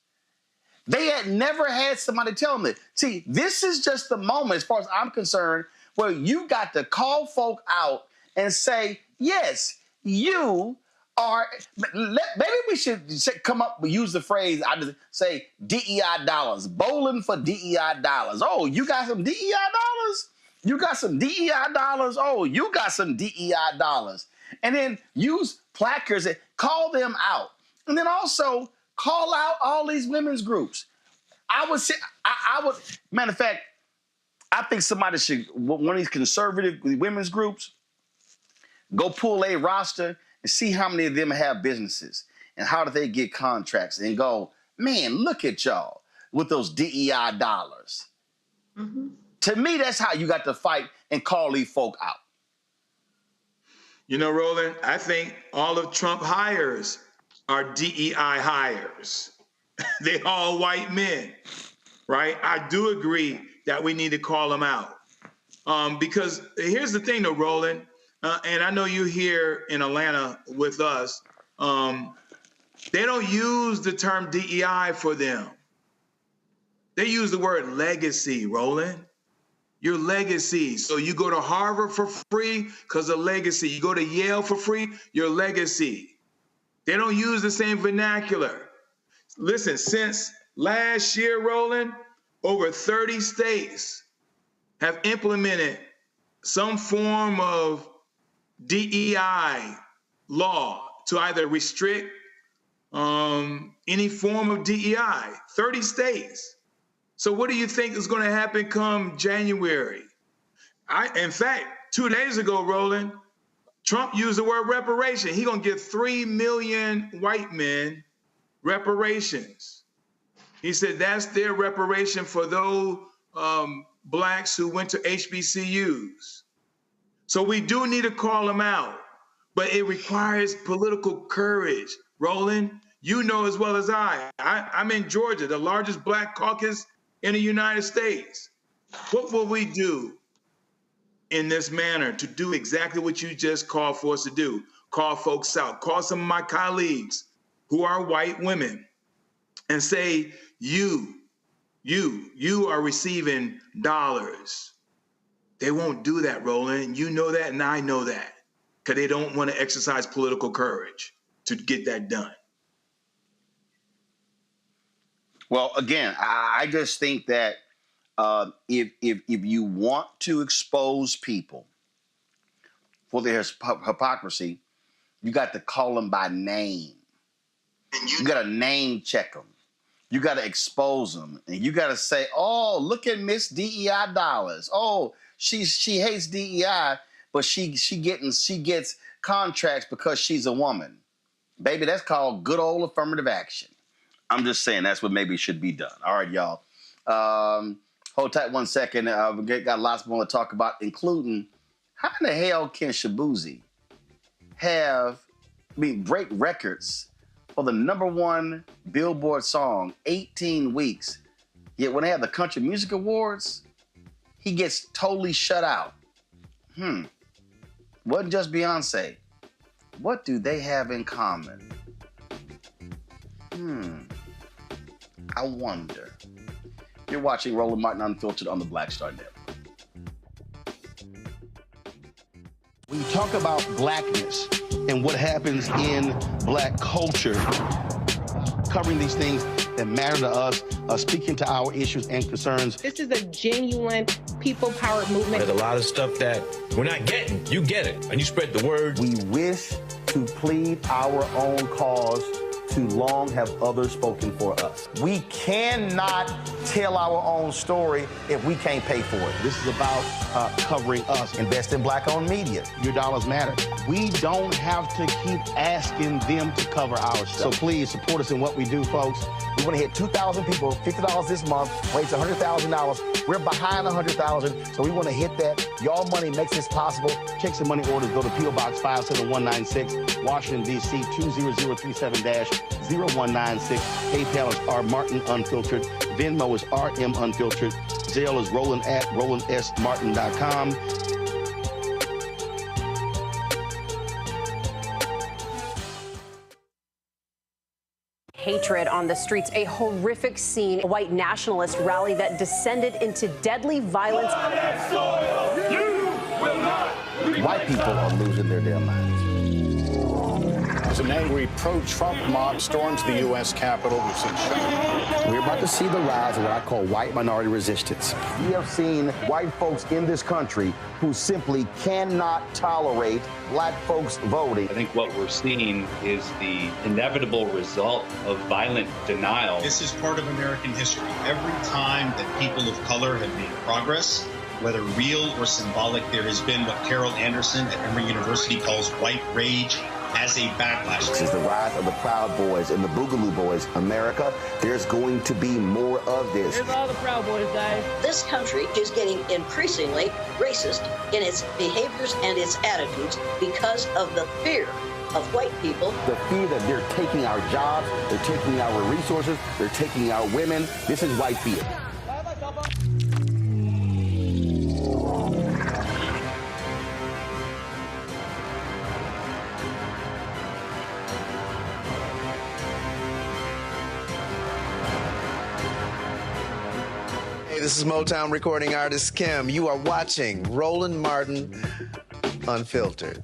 They had never had somebody tell them that. See, this is just the moment, as far as I'm concerned, where you got to call folk out and say, yes, you are. Maybe we should come up and use the phrase, I just say DEI dollars, bowling for DEI dollars. Oh, you got some DEI dollars? You got some DEI dollars? Oh, you got some DEI dollars. And then use placards that call them out. And then also call out all these women's groups. Matter of fact, I think somebody should, one of these conservative women's groups, go pull a roster and see how many of them have businesses and how do they get contracts and go, man, look at y'all with those DEI dollars. Mm-hmm. To me, that's how you got to fight and call these folk out. You know, Roland, I think all of Trump hires are DEI hires. They all white men, right? I do agree that we need to call them out. Because here's the thing though, Roland, and I know you're here in Atlanta with us, they don't use the term DEI for them. They use the word legacy, Roland. Your legacy. So you go to Harvard for free because of legacy. You go to Yale for free, your legacy. They don't use the same vernacular. Listen, since last year, Roland, over 30 states have implemented some form of DEI law to either restrict any form of DEI, 30 states. So what do you think is going to happen come January? In fact, 2 days ago, Roland, Trump used the word reparation. He's going to give 3 million white men reparations. He said that's their reparation for those blacks who went to HBCUs. So we do need to call them out, but it requires political courage. Roland, you know as well as I'm in Georgia, the largest black caucus in the United States. What will we do in this manner to do exactly what you just called for us to do? Call folks out, call some of my colleagues who are white women and say, you are receiving dollars. They won't do that, Roland. You know that and I know that because they don't want to exercise political courage to get that done. Well, again, I just think that if you want to expose people for their hypocrisy, you got to call them by name. You got to name check them. You got to expose them, and you got to say, "Oh, look at Miss DEI dollars. Oh, she hates DEI, but she gets contracts because she's a woman." Baby, that's called good old affirmative action. I'm just saying that's what maybe should be done. All right, y'all. Hold tight 1 second. We got lots more to talk about, including how in the hell can Shabuzi break records for the #1 Billboard song 18 weeks, yet when they have the Country Music Awards, he gets totally shut out. Wasn't just Beyonce. What do they have in common? I wonder. You're watching Roland Martin Unfiltered on the Black Star Network. When you talk about blackness and what happens in black culture, covering these things that matter to us, speaking to our issues and concerns. This is a genuine people-powered movement. There's a lot of stuff that we're not getting. You get it, and you spread the word. We wish to plead our own cause. Too long have others spoken for us. We cannot tell our own story if we can't pay for it. This is about covering us. Invest in black-owned media. Your dollars matter. We don't have to keep asking them to cover our stuff. So please support us in what we do, folks. We want to hit 2,000 people, $50 this month, raise $100,000. We're behind 100,000, so we want to hit that. Y'all money makes this possible. Checks and money orders go to P.O. Box 57196, Washington, D.C. 20037-0196. PayPal is R Martin Unfiltered. Venmo is RM Unfiltered. Zelle is Roland at RolandSMartin.com. Hatred on the streets, a horrific scene, a white nationalist rally that descended into deadly violence. White people are losing their damn minds. As an angry pro-Trump mob storms the U.S. Capitol, we've seen shooting. We're about to see the rise of what I call white minority resistance. We have seen white folks in this country who simply cannot tolerate black folks voting. I think what we're seeing is the inevitable result of violent denial. This is part of American history. Every time that people of color have made progress, whether real or symbolic, there has been what Carol Anderson at Emory University calls white rage as a backlash. This is the rise of the Proud Boys and the Boogaloo Boys. America, there's going to be more of this. Here's all the Proud Boys, guys. This country is getting increasingly racist in its behaviors and its attitudes because of the fear of white people. The fear that they're taking our jobs, they're taking our resources, they're taking our women. This is white fear. Hey, this is Motown recording artist Kim. You are watching Roland Martin Unfiltered.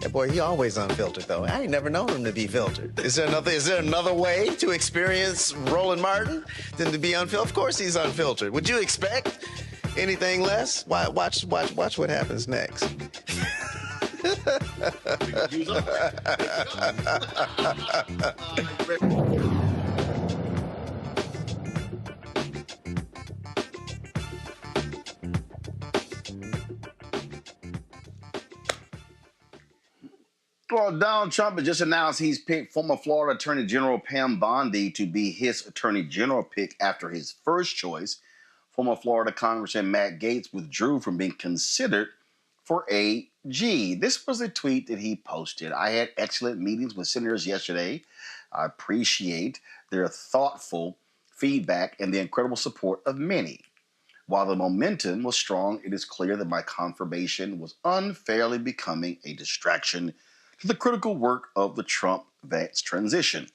That boy, he always unfiltered, though. I ain't never known him to be filtered. Is there another way to experience Roland Martin than to be unfiltered? Of course he's unfiltered. Would you expect anything less? Watch what happens next. Well, Donald Trump has just announced he's picked former Florida Attorney General Pam Bondi to be his Attorney General pick after his first choice. Former Florida Congressman Matt Gaetz withdrew from being considered for AG. This was a tweet that he posted. I had excellent meetings with senators yesterday. I appreciate their thoughtful feedback and the incredible support of many. While the momentum was strong, it is clear that my confirmation was unfairly becoming a distraction to the critical work of the Trump-Vance transition.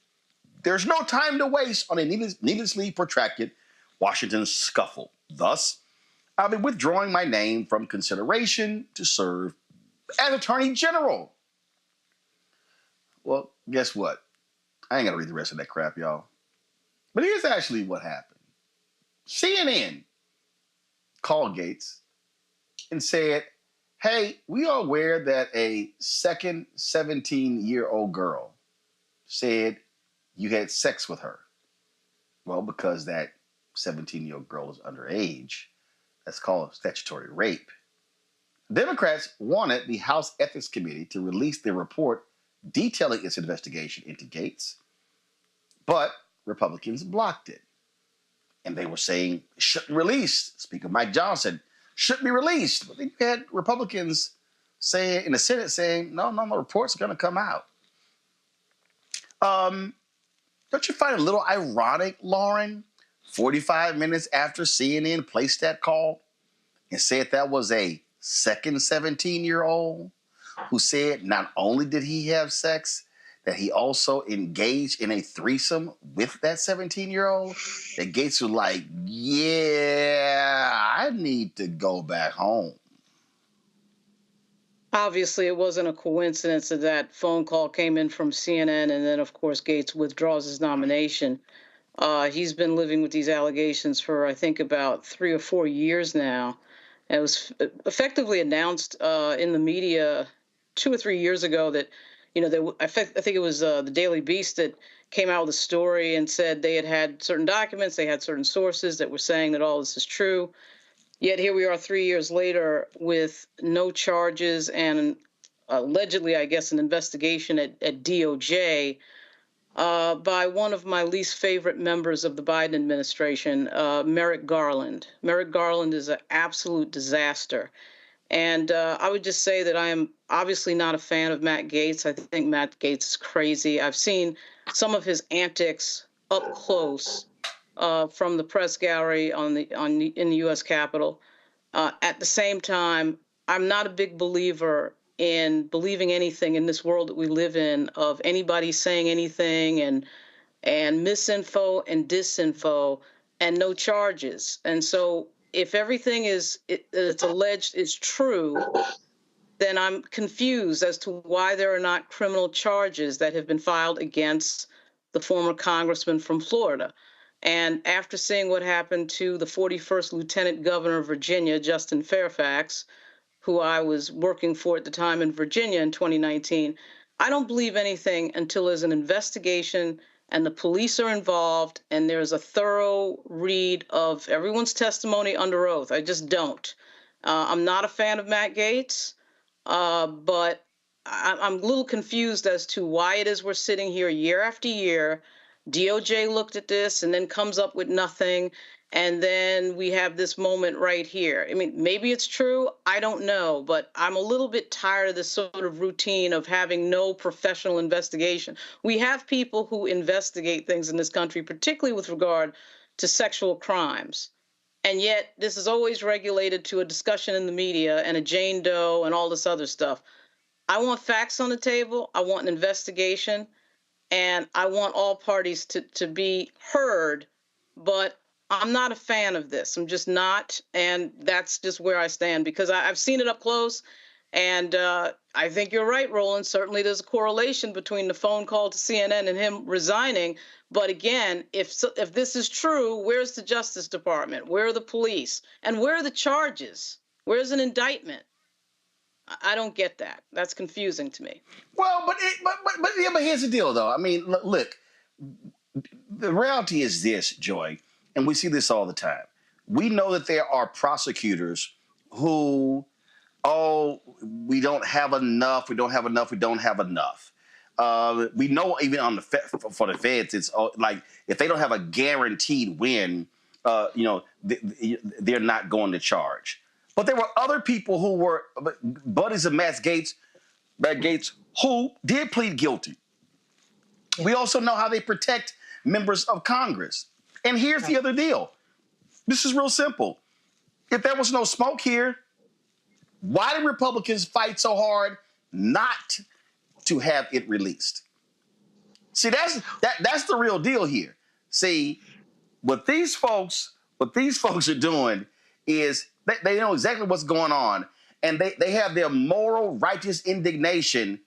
There's no time to waste on a needlessly protracted Washington scuffle. Thus, I'll be withdrawing my name from consideration to serve as Attorney General. Well, guess what? I ain't got to read the rest of that crap, y'all. But here's actually what happened. CNN called Gaetz and said, hey, we are aware that a second 17-year-old girl said you had sex with her. Well, because that 17-year-old girl is underage, that's called statutory rape. Democrats wanted the House Ethics Committee to release their report detailing its investigation into Gaetz, but Republicans blocked it. And they were saying it shouldn't release. Speaker Mike Johnson shouldn't be released. But then you had Republicans saying in the Senate saying, no, the report's going to come out. Don't you find it a little ironic, Lauren? 45 minutes after CNN placed that call and said that was a second 17-year-old who said not only did he have sex, that he also engaged in a threesome with that 17-year-old, that Gaetz was like, yeah, I need to go back home. Obviously, it wasn't a coincidence that that phone call came in from CNN, and then, of course, Gaetz withdraws his nomination. He's been living with these allegations for, I think, about 3 or 4 years now. It was effectively announced in the media 2 or 3 years ago that, I think it was the Daily Beast that came out with a story and said they had certain documents, they had certain sources that were saying that all this is true. Yet here we are 3 years later with no charges and allegedly, I guess, an investigation at DOJ by one of my least favorite members of the Biden administration, Merrick Garland. Merrick Garland is an absolute disaster. And I would just say that I am obviously not a fan of Matt Gaetz. I think Matt Gaetz is crazy. I've seen some of his antics up close from the press gallery in the U.S. Capitol. At the same time, I'm not a big believer in believing anything in this world that we live in, of anybody saying anything and misinfo and disinfo and no charges. And so if everything it's alleged is true, then I'm confused as to why there are not criminal charges that have been filed against the former congressman from Florida. And after seeing what happened to the 41st Lieutenant Governor of Virginia, Justin Fairfax, who I was working for at the time in Virginia in 2019, I don't believe anything until there's an investigation and the police are involved and there's a thorough read of everyone's testimony under oath. I just don't. I'm not a fan of Matt Gaetz, but I'm a little confused as to why it is we're sitting here year after year. DOJ looked at this and then comes up with nothing. And then we have this moment right here. I mean, maybe it's true. I don't know. But I'm a little bit tired of this sort of routine of having no professional investigation. We have people who investigate things in this country, particularly with regard to sexual crimes. And yet this is always regulated to a discussion in the media and a Jane Doe and all this other stuff. I want facts on the table. I want an investigation. And I want all parties to be heard. But I'm not a fan of this. I'm just not. And that's just where I stand, because I've seen it up close. And I think you're right, Roland. Certainly there's a correlation between the phone call to CNN and him resigning. But again, if this is true, where's the Justice Department? Where are the police? And where are the charges? Where's an indictment? I don't get that. That's confusing to me. Well, but here's the deal, though. I mean, look, the reality is this, Joy, and we see this all the time. We know that there are prosecutors who, we don't have enough. We don't have enough. We don't have enough. We know even on for the feds, it's like if they don't have a guaranteed win, they're not going to charge. But there were other people who were buddies of Matt Gaetz, who did plead guilty. We also know how they protect members of Congress. And here's the other deal. This is real simple. If there was no smoke here, why did Republicans fight so hard not to have it released? See, that's the real deal here. See, what these folks are doing is they know exactly what's going on, and they have their moral, righteous indignation.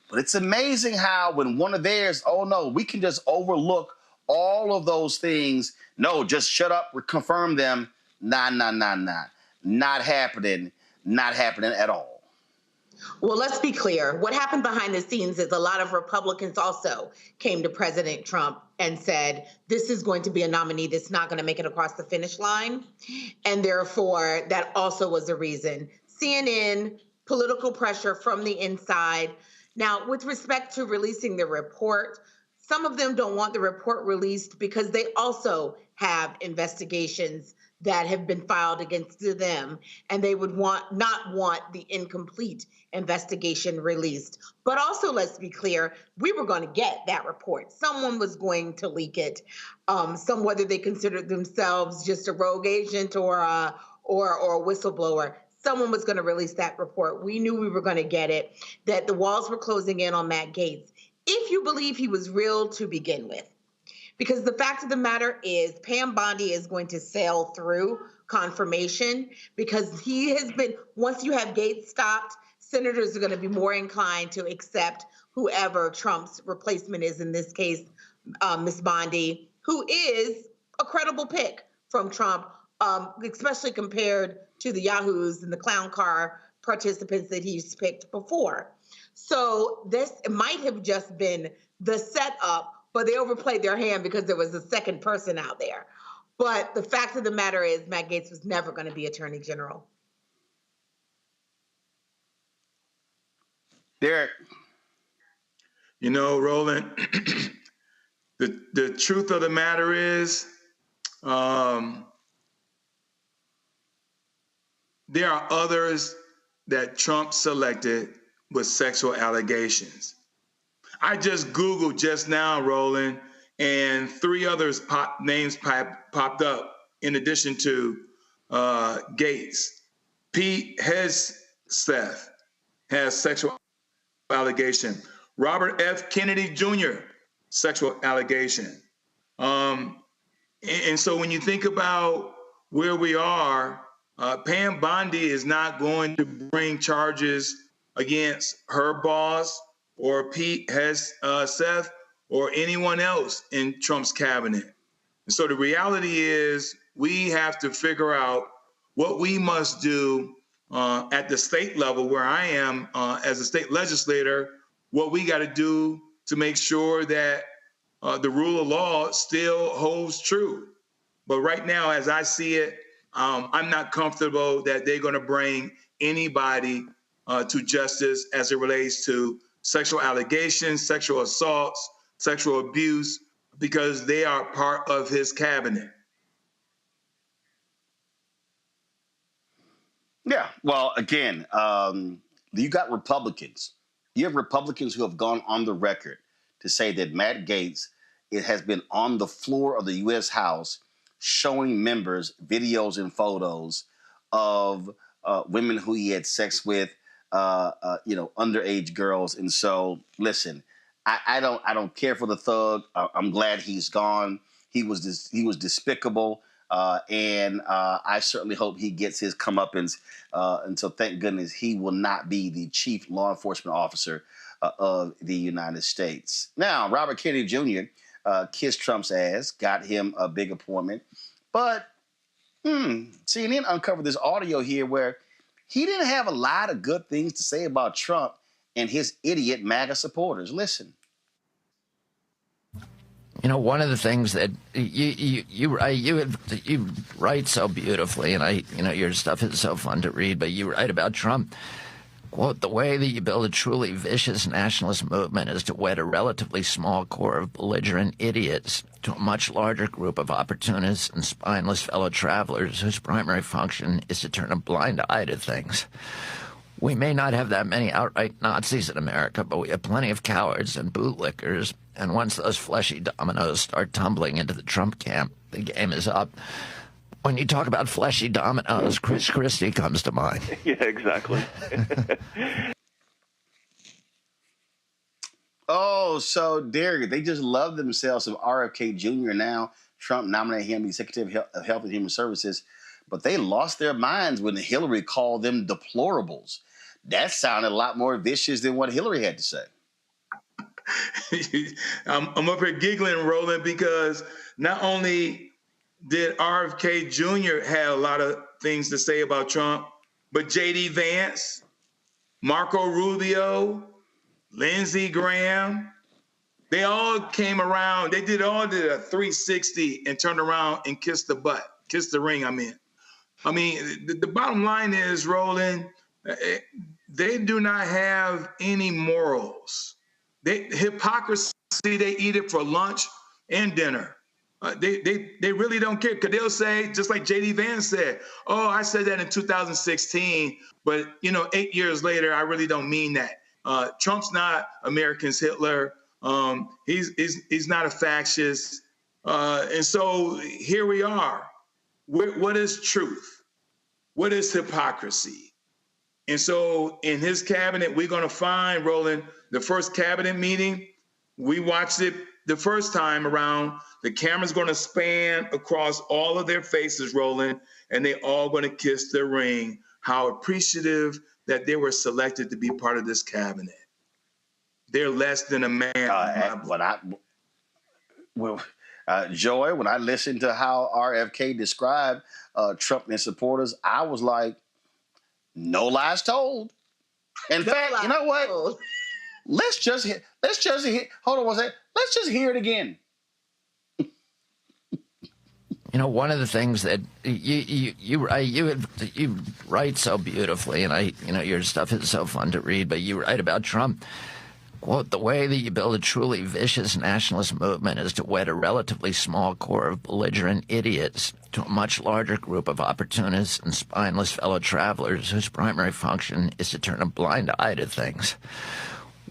But it's amazing how when one of theirs, we can just overlook all of those things. No, just shut up, confirm them. Nah. Not happening. Not happening at all. Well, let's be clear. What happened behind the scenes is a lot of Republicans also came to President Trump and said, this is going to be a nominee that's not going to make it across the finish line. And therefore, that also was a reason. CNN, political pressure from the inside. Now, with respect to releasing the report, some of them don't want the report released because they also have investigations that have been filed against them, and they would not want the incomplete investigation released. But also, let's be clear, we were going to get that report. Someone was going to leak it. Whether they considered themselves just a rogue agent or a whistleblower, someone was going to release that report. We knew we were going to get it, that the walls were closing in on Matt Gaetz, if you believe he was real to begin with. Because the fact of the matter is Pam Bondi is going to sail through confirmation because he has been, once you have Gaetz stopped, senators are going to be more inclined to accept whoever Trump's replacement is, in this case, Ms. Bondi, who is a credible pick from Trump, especially compared to the yahoos and the clown car participants that he's picked before. So this might have just been the setup, but they overplayed their hand because there was a second person out there. But the fact of the matter is Matt Gaetz was never going to be Attorney General. Derek. You know, Roland, the truth of the matter is there are others that Trump selected with sexual allegations. I just Googled just now, Roland, and 3 others names popped up in addition to Gaetz. Pete Hegseth has sexual allegation. Robert F. Kennedy Jr., sexual allegation. And so when you think about where we are, Pam Bondi is not going to bring charges against her boss or Pete Hegseth or anyone else in Trump's cabinet. And so the reality is we have to figure out what we must do at the state level, where I am as a state legislator, what we got to do to make sure that the rule of law still holds true. But right now, as I see it, I'm not comfortable that they're going to bring anybody to justice as it relates to sexual allegations, sexual assaults, sexual abuse, because they are part of his cabinet. Yeah, well, again, you got Republicans. You have Republicans who have gone on the record to say that Matt Gaetz, it has been on the floor of the U.S. House showing members videos and photos of women who he had sex with, underage girls. And so, listen, I don't care for the thug. I'm glad he's gone. He was despicable. And I certainly hope he gets his comeuppance. And so thank goodness he will not be the chief law enforcement officer of the United States. Now, Robert Kennedy Jr. Kissed Trump's ass, got him a big appointment. But CNN uncovered this audio here where he didn't have a lot of good things to say about Trump and his idiot MAGA supporters. Listen. You know, one of the things that you write so beautifully, and your stuff is so fun to read, but you write about Trump. Quote, the way that you build a truly vicious nationalist movement is to wed a relatively small core of belligerent idiots to a much larger group of opportunists and spineless fellow travelers whose primary function is to turn a blind eye to things. We may not have that many outright Nazis in America, but we have plenty of cowards and bootlickers, and once those fleshy dominoes start tumbling into the Trump camp, the game is up. When you talk about fleshy dominoes, Chris Christie comes to mind. Yeah, exactly. Oh, so Derek, they just love themselves some RFK Jr. now. Trump nominated him the Secretary of Health and Human Services, but they lost their minds when Hillary called them deplorables. That sounded a lot more vicious than what Hillary had to say. I'm up here giggling, Roland, because not only did RFK Jr. have a lot of things to say about Trump, but J.D. Vance, Marco Rubio, Lindsey Graham, they all came around. They did a 360 and turned around and kissed the ring, I mean. The bottom line is, Roland, they do not have any morals. Hypocrisy, they eat it for lunch and dinner. They really don't care, because they'll say, just like J.D. Vance said, oh, I said that in 2016, but 8 years later, I really don't mean that. Trump's not America's Hitler. He's not a fascist. And so here we are. What is truth? What is hypocrisy? And so in his cabinet, we're going to find, Roland, the first cabinet meeting, we watched it the first time around. The camera's going to span across all of their faces, Roland, and they all going to kiss the ring. How appreciative that they were selected to be part of this cabinet. They're less than a man. Joy, when I listened to how RFK described Trump and his supporters, I was like, no lies told. In fact, you know what? Let's just hear. Hold on one second. Let's just hear it again. You know, one of the things that you write so beautifully, and your stuff is so fun to read, but you write about Trump. Quote, the way that you build a truly vicious nationalist movement is to wed a relatively small core of belligerent idiots to a much larger group of opportunists and spineless fellow travelers whose primary function is to turn a blind eye to things.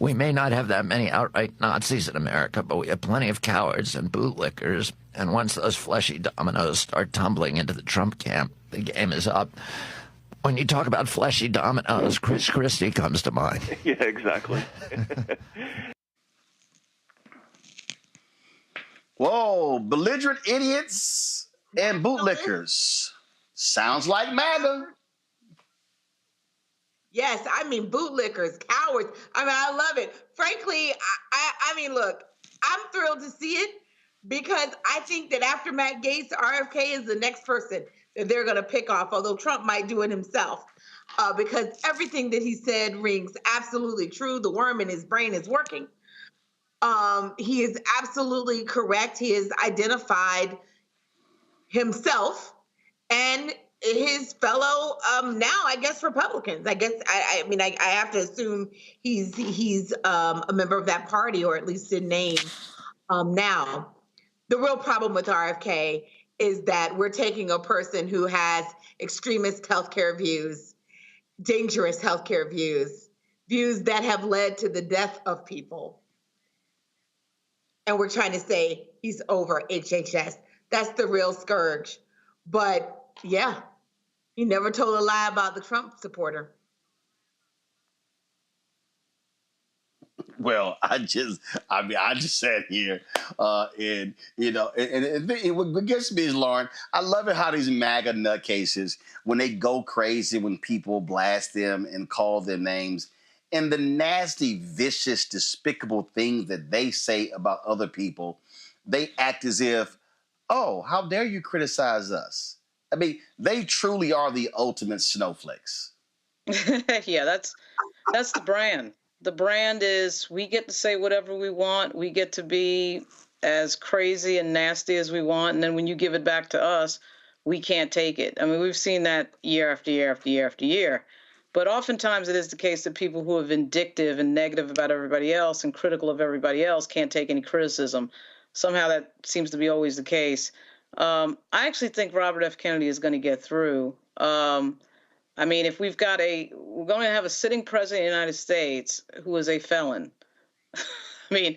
We may not have that many outright Nazis in America, but we have plenty of cowards and bootlickers, and once those fleshy dominoes start tumbling into the Trump camp, the game is up. When you talk about fleshy dominoes, Chris Christie comes to mind. Yeah, exactly. Whoa, belligerent idiots and bootlickers. Sounds like MAGA. Yes, bootlickers, cowards. I love it. Frankly, look, I'm thrilled to see it, because I think that after Matt Gaetz, RFK is the next person that they're going to pick off, although Trump might do it himself, because everything that he said rings absolutely true. The worm in his brain is working. He is absolutely correct. He has identified himself, and his fellow now, I guess, Republicans. I guess I mean I have to assume he's a member of that party, or at least in name. Now, the real problem with RFK is that we're taking a person who has extremist healthcare views, dangerous healthcare views that have led to the death of people, and we're trying to say he's over HHS. That's the real scourge. But yeah, he never told a lie about the Trump supporter. Well, I just sat here, and what gets me is, Lauren, I love it how these MAGA nutcases, when they go crazy, when people blast them and call them names, and the nasty, vicious, despicable things that they say about other people, they act as if, oh, how dare you criticize us? I mean, they truly are the ultimate snowflakes. Yeah, that's the brand. The brand is we get to say whatever we want. We get to be as crazy and nasty as we want. And then when you give it back to us, we can't take it. I mean, we've seen that year after year after year after year. But oftentimes it is the case that people who are vindictive and negative about everybody else and critical of everybody else can't take any criticism. Somehow that seems to be always the case. I actually think Robert F. Kennedy is going to get through. I mean, if we're going to have a sitting president of the United States who is a felon. I mean,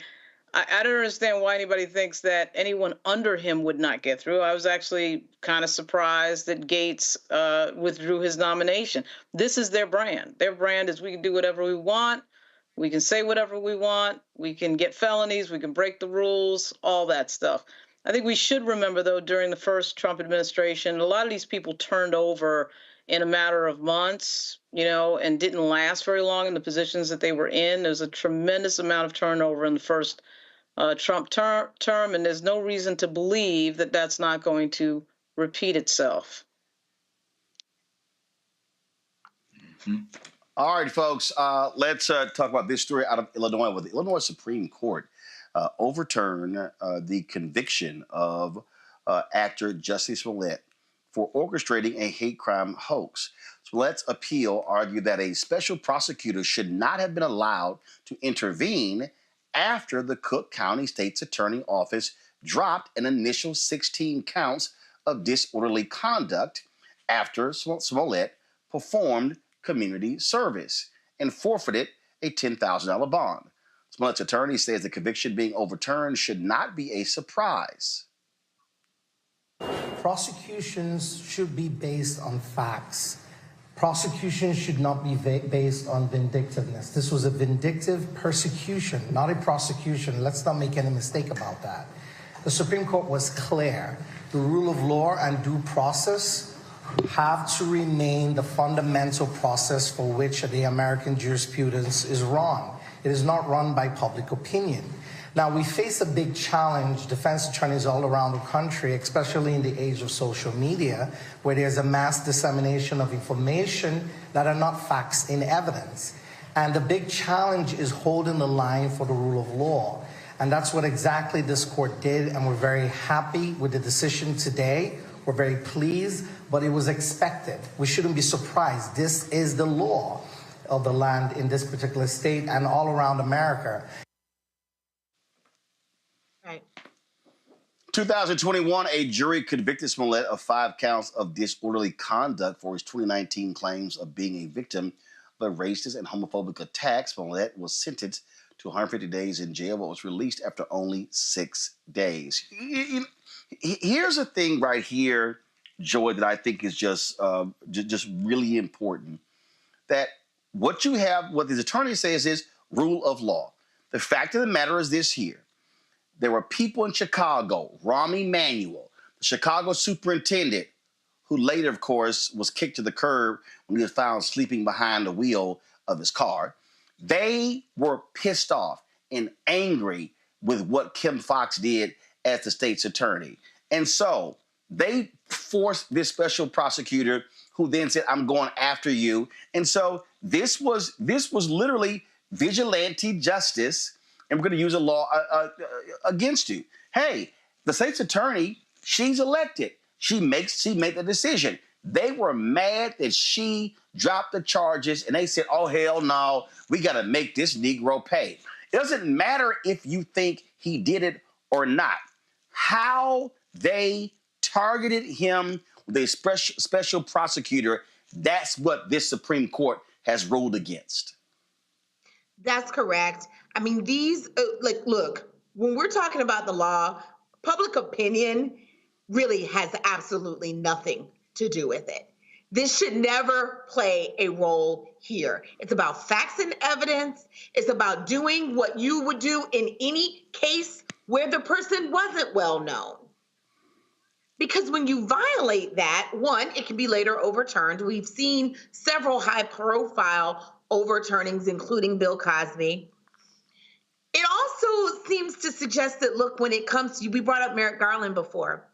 I don't understand why anybody thinks that anyone under him would not get through. I was actually kind of surprised that Gaetz withdrew his nomination. This is their brand. Their brand is we can do whatever we want. We can say whatever we want. We can get felonies. We can break the rules, all that stuff. I think we should remember, though, during the first Trump administration, a lot of these people turned over in a matter of months, and didn't last very long in the positions that they were in. There's a tremendous amount of turnover in the first Trump term, and there's no reason to believe that that's not going to repeat itself. Mm-hmm. All right, folks, let's talk about this story out of Illinois, where the Illinois Supreme Court overturned the conviction of actor Jussie Smollett for orchestrating a hate crime hoax. Smollett's appeal argued that a special prosecutor should not have been allowed to intervene after the Cook County State's Attorney Office dropped an initial 16 counts of disorderly conduct after Smollett performed community service and forfeited a $10,000 bond. Smollett's attorney says the conviction being overturned should not be a surprise. Prosecutions should be based on facts. Prosecutions should not be based on vindictiveness. This was a vindictive persecution, not a prosecution. Let's not make any mistake about that. The Supreme Court was clear. The rule of law and due process have to remain the fundamental process for which the American jurisprudence is run. It is not run by public opinion. Now, we face a big challenge, defense attorneys all around the country, especially in the age of social media, where there's a mass dissemination of information that are not facts in evidence. And the big challenge is holding the line for the rule of law. And that's what exactly this court did, and we're very happy with the decision today. We're very pleased, but it was expected. We shouldn't be surprised. This is the law of the land in this particular state and all around America. 2021, a jury convicted Smollett of 5 counts of disorderly conduct for his 2019 claims of being a victim of a racist and homophobic attack. Smollett was sentenced to 150 days in jail, but was released after only 6 days. Here's a thing right here, Joy, that I think is just really important. That what his attorney says is rule of law. The fact of the matter is this here. There were people in Chicago, Rahm Emanuel, the Chicago superintendent, who later, of course, was kicked to the curb when he was found sleeping behind the wheel of his car. They were pissed off and angry with what Kim Foxx did as the state's attorney. And so they forced this special prosecutor, who then said, I'm going after you. And so this was literally vigilante justice. And we're going to use a law against you. Hey, the state's attorney, she's elected. She made the decision. They were mad that she dropped the charges, and they said, oh, hell no, we got to make this Negro pay. It doesn't matter if you think he did it or not. How they targeted him with a special prosecutor, that's what this Supreme Court has ruled against. That's correct. I mean, these, look, when we're talking about the law, public opinion really has absolutely nothing to do with it. This should never play a role here. It's about facts and evidence. It's about doing what you would do in any case where the person wasn't well known. Because when you violate that, one, it can be later overturned. We've seen several high-profile overturnings, including Bill Cosby. It also seems to suggest that, look, when it comes to, we brought up Merrick Garland before,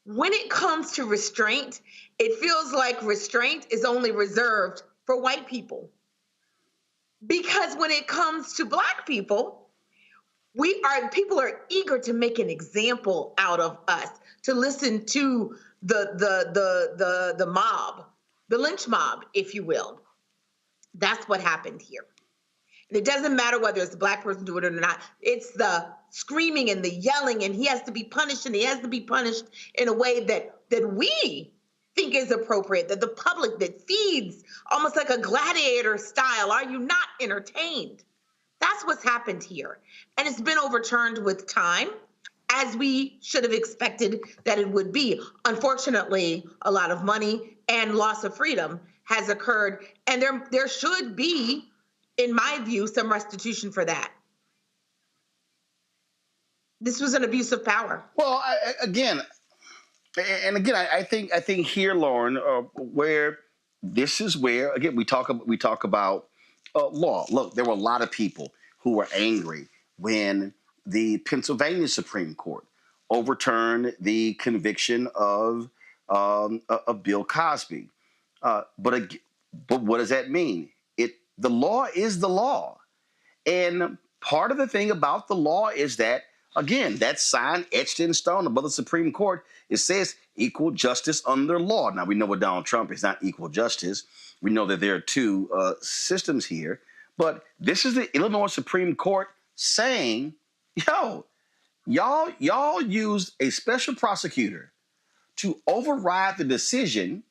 when it comes to restraint, it feels like restraint is only reserved for white people. Because when it comes to Black people, people are eager to make an example out of us, to listen to the mob, the lynch mob, if you will. That's what happened here. And it doesn't matter whether it's a Black person doing it or not. It's the screaming and the yelling, and he has to be punished, and he has to be punished in a way that we think is appropriate, that the public, that feeds almost like a gladiator style. Are you not entertained? That's what's happened here. And it's been overturned with time, as we should have expected that it would be. Unfortunately, a lot of money and loss of freedom has occurred, and there should be, in my view, some restitution for that. This was an abuse of power. Well, I think here, Lauren, where this is where, again, we talk about law. Look, there were a lot of people who were angry when the Pennsylvania Supreme Court overturned the conviction of Bill Cosby. But what does that mean? The law is the law. And part of the thing about the law is that, again, that sign etched in stone above the Supreme Court, it says equal justice under law. Now, we know with Donald Trump, it's not equal justice. We know that there are two systems here. But this is the Illinois Supreme Court saying, y'all used a special prosecutor to override the decision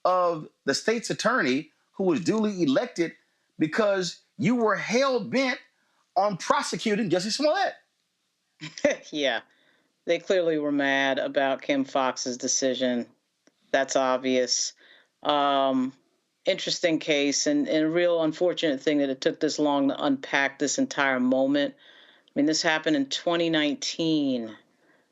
of the state's attorney who was duly elected because you were hell-bent on prosecuting Jussie Smollett. Yeah, they clearly were mad about Kim Foxx's decision. That's obvious. Interesting case, and a real unfortunate thing that it took this long to unpack this entire moment. I mean, this happened in 2019.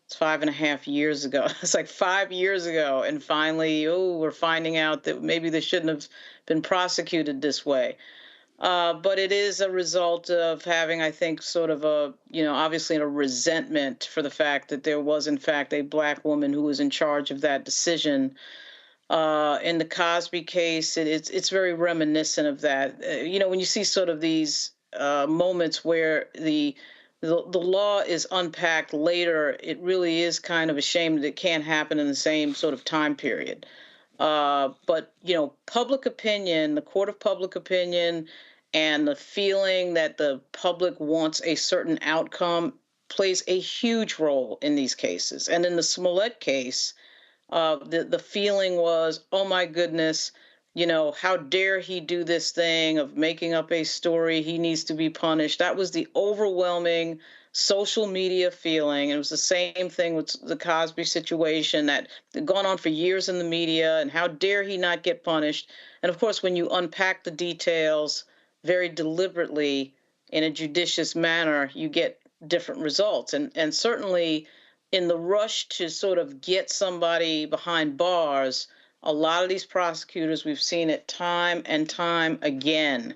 It's 5.5 years ago. It's like 5 years ago, and finally, we're finding out that maybe they shouldn't have been prosecuted this way. But it is a result of having, I think, sort of obviously a resentment for the fact that there was, in fact, a Black woman who was in charge of that decision. In the Cosby case, it's very reminiscent of that. When you see sort of these moments where the law is unpacked later, it really is kind of a shame that it can't happen in the same sort of time period. But public opinion, the court of public opinion, and the feeling that the public wants a certain outcome plays a huge role in these cases. And in the Smollett case, the feeling was, oh my goodness, how dare he do this thing of making up a story? He needs to be punished. That was the overwhelming social media feeling. It was the same thing with the Cosby situation that had gone on for years in the media, and how dare he not get punished? And of course, when you unpack the details very deliberately in a judicious manner, you get different results. And certainly in the rush to sort of get somebody behind bars, a lot of these prosecutors, we've seen it time and time again.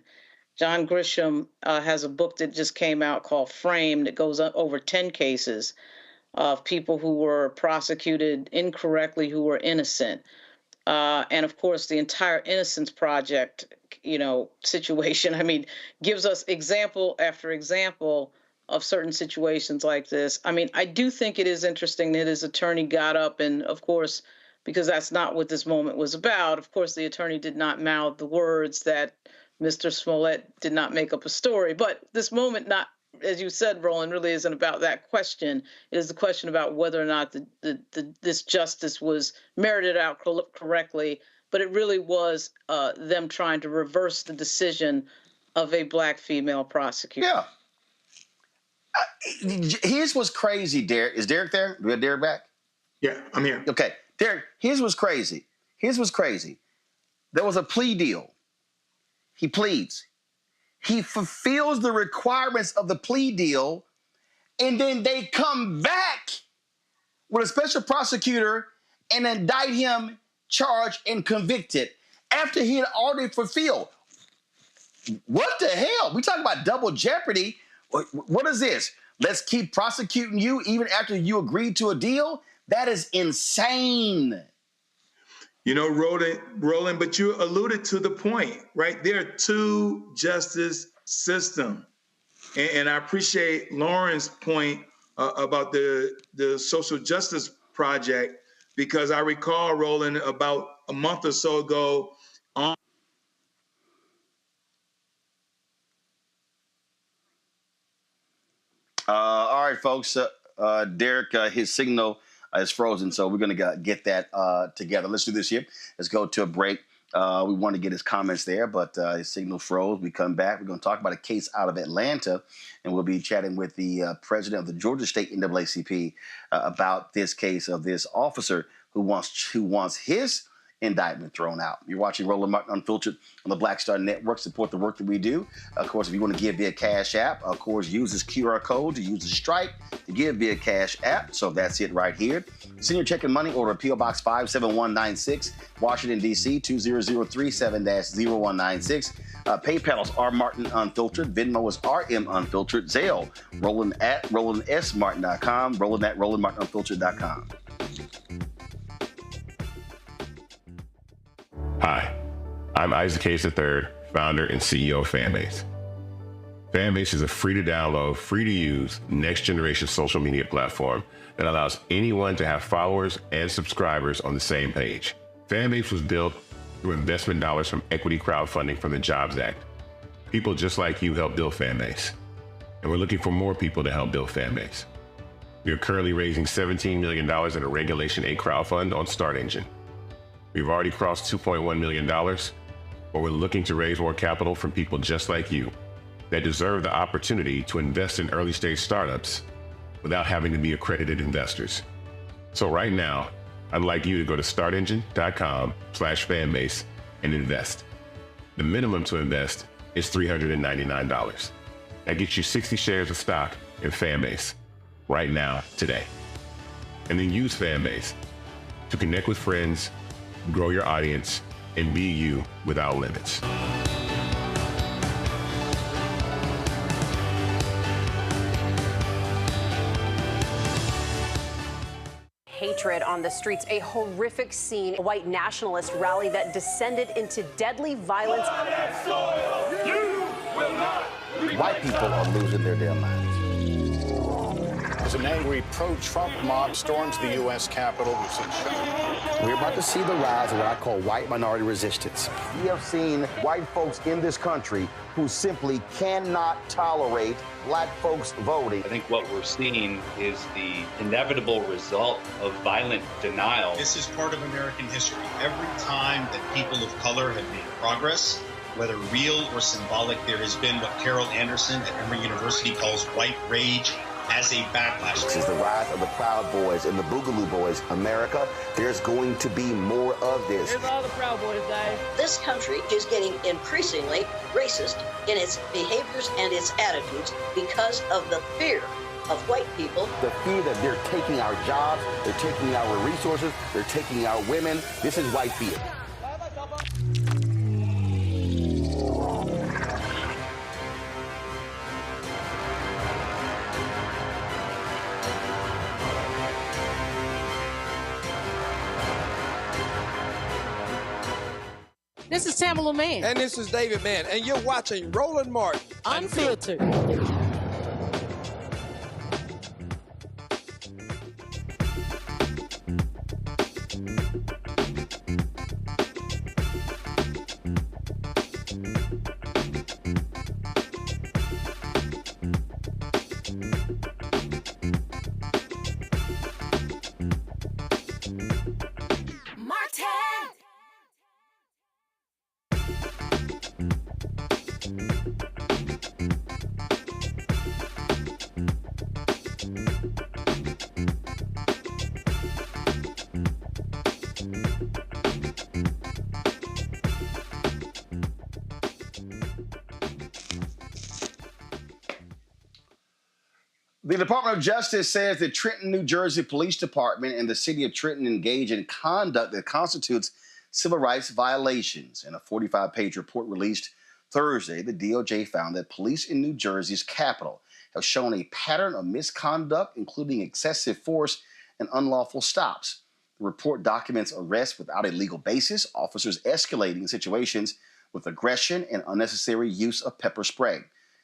John Grisham has a book that just came out called Framed that goes over 10 cases of people who were prosecuted incorrectly, who were innocent. And of course, the entire Innocence Project, situation, gives us example after example of certain situations like this. I do think it is interesting that his attorney got up and, of course, because that's not what this moment was about. Of course, the attorney did not mouth the words that Mr. Smollett did not make up a story. But this moment, not, as you said, Roland, really isn't about that question. It is the question about whether or not this justice was merited out correctly. But it really was them trying to reverse the decision of a Black female prosecutor. Yeah. Here's what's crazy, Derek. Is Derek there? Do we have Derek back? Yeah, I'm here. Okay. Derek, here's what's crazy. There was a plea deal. He pleads. He fulfills the requirements of the plea deal, and then they come back with a special prosecutor and indict him, charged, and convicted after he had already fulfilled. What the hell? We talking about double jeopardy. What is this? Let's keep prosecuting you even after you agreed to a deal? That is insane. You know, Roland, but you alluded to the point, right? There are two justice systems. And I appreciate Lauren's point about the social justice project, because I recall, Roland, about a month or so ago, all right, folks. Derek, his signal is frozen, so we're going to get that together. Let's do this here. Let's go to a break. We want to get his comments there, but his signal froze. We come back. We're going to talk about a case out of Atlanta, and we'll be chatting with the president of the Georgia State NAACP about this case of this officer who wants his indictment thrown out. You're watching Roland Martin Unfiltered on the Black Star Network. Support the work that we do. Of course, if you want to give via Cash App, of course, use this QR code to use the Stripe to give via Cash App. So that's it right here. Send your check and money order to P.O. Box 57196, Washington, D.C. 20037-0196. PayPal is R Martin Unfiltered. Venmo is RM Unfiltered. Zelle, Roland at RolandSMartin.com. Roland at RolandMartinUnfiltered.com. Hi, I'm Isaac Hayes III, founder and CEO of Fanbase. Fanbase is a free-to-download, free-to-use, next-generation social media platform that allows anyone to have followers and subscribers on the same page. Fanbase was built through investment dollars from equity crowdfunding from the Jobs Act. People just like you help build Fanbase, and we're looking for more people to help build Fanbase. We are currently raising $17 million in a Regulation A crowdfund on Start Engine. We've already crossed $2.1 million, but we're looking to raise more capital from people just like you that deserve the opportunity to invest in early-stage startups without having to be accredited investors. So right now, I'd like you to go to startengine.com/fanbase and invest. The minimum to invest is $399. That gets you 60 shares of stock in Fanbase right now, today. And then use Fanbase to connect with friends, grow your audience, and be you without limits. Hatred on the streets, a horrific scene, a white nationalist rally that descended into deadly violence. White people are losing their damn minds. As an angry pro-Trump mob storms the U.S. Capitol, we've seen We're about to see the rise of what I call white minority resistance. We have seen white folks in this country who simply cannot tolerate black folks voting. I think what we're seeing is the inevitable result of violent denial. This is part of American history. Every time that people of color have made progress, whether real or symbolic, there has been what Carol Anderson at Emory University calls white rage as a backlash. This is the rise of the Proud Boys and the Boogaloo Boys. America, there's going to be more of this. Here's all the Proud Boys, Dave. This country is getting increasingly racist in its behaviors and its attitudes because of the fear of white people. The fear that they're taking our jobs, they're taking our resources, they're taking our women. This is white fear. This is Tamala Mann. And this is David Mann. And you're watching Roland Martin Unfiltered. Martin! The Department of Justice says the Trenton, New Jersey Police Department and the city of Trenton engage in conduct that constitutes civil rights violations. In a 45-page report released Thursday, the DOJ found that police in New Jersey's capital have shown a pattern of misconduct, including excessive force and unlawful stops. The report documents arrests without a legal basis, officers escalating situations with aggression and unnecessary use of pepper spray.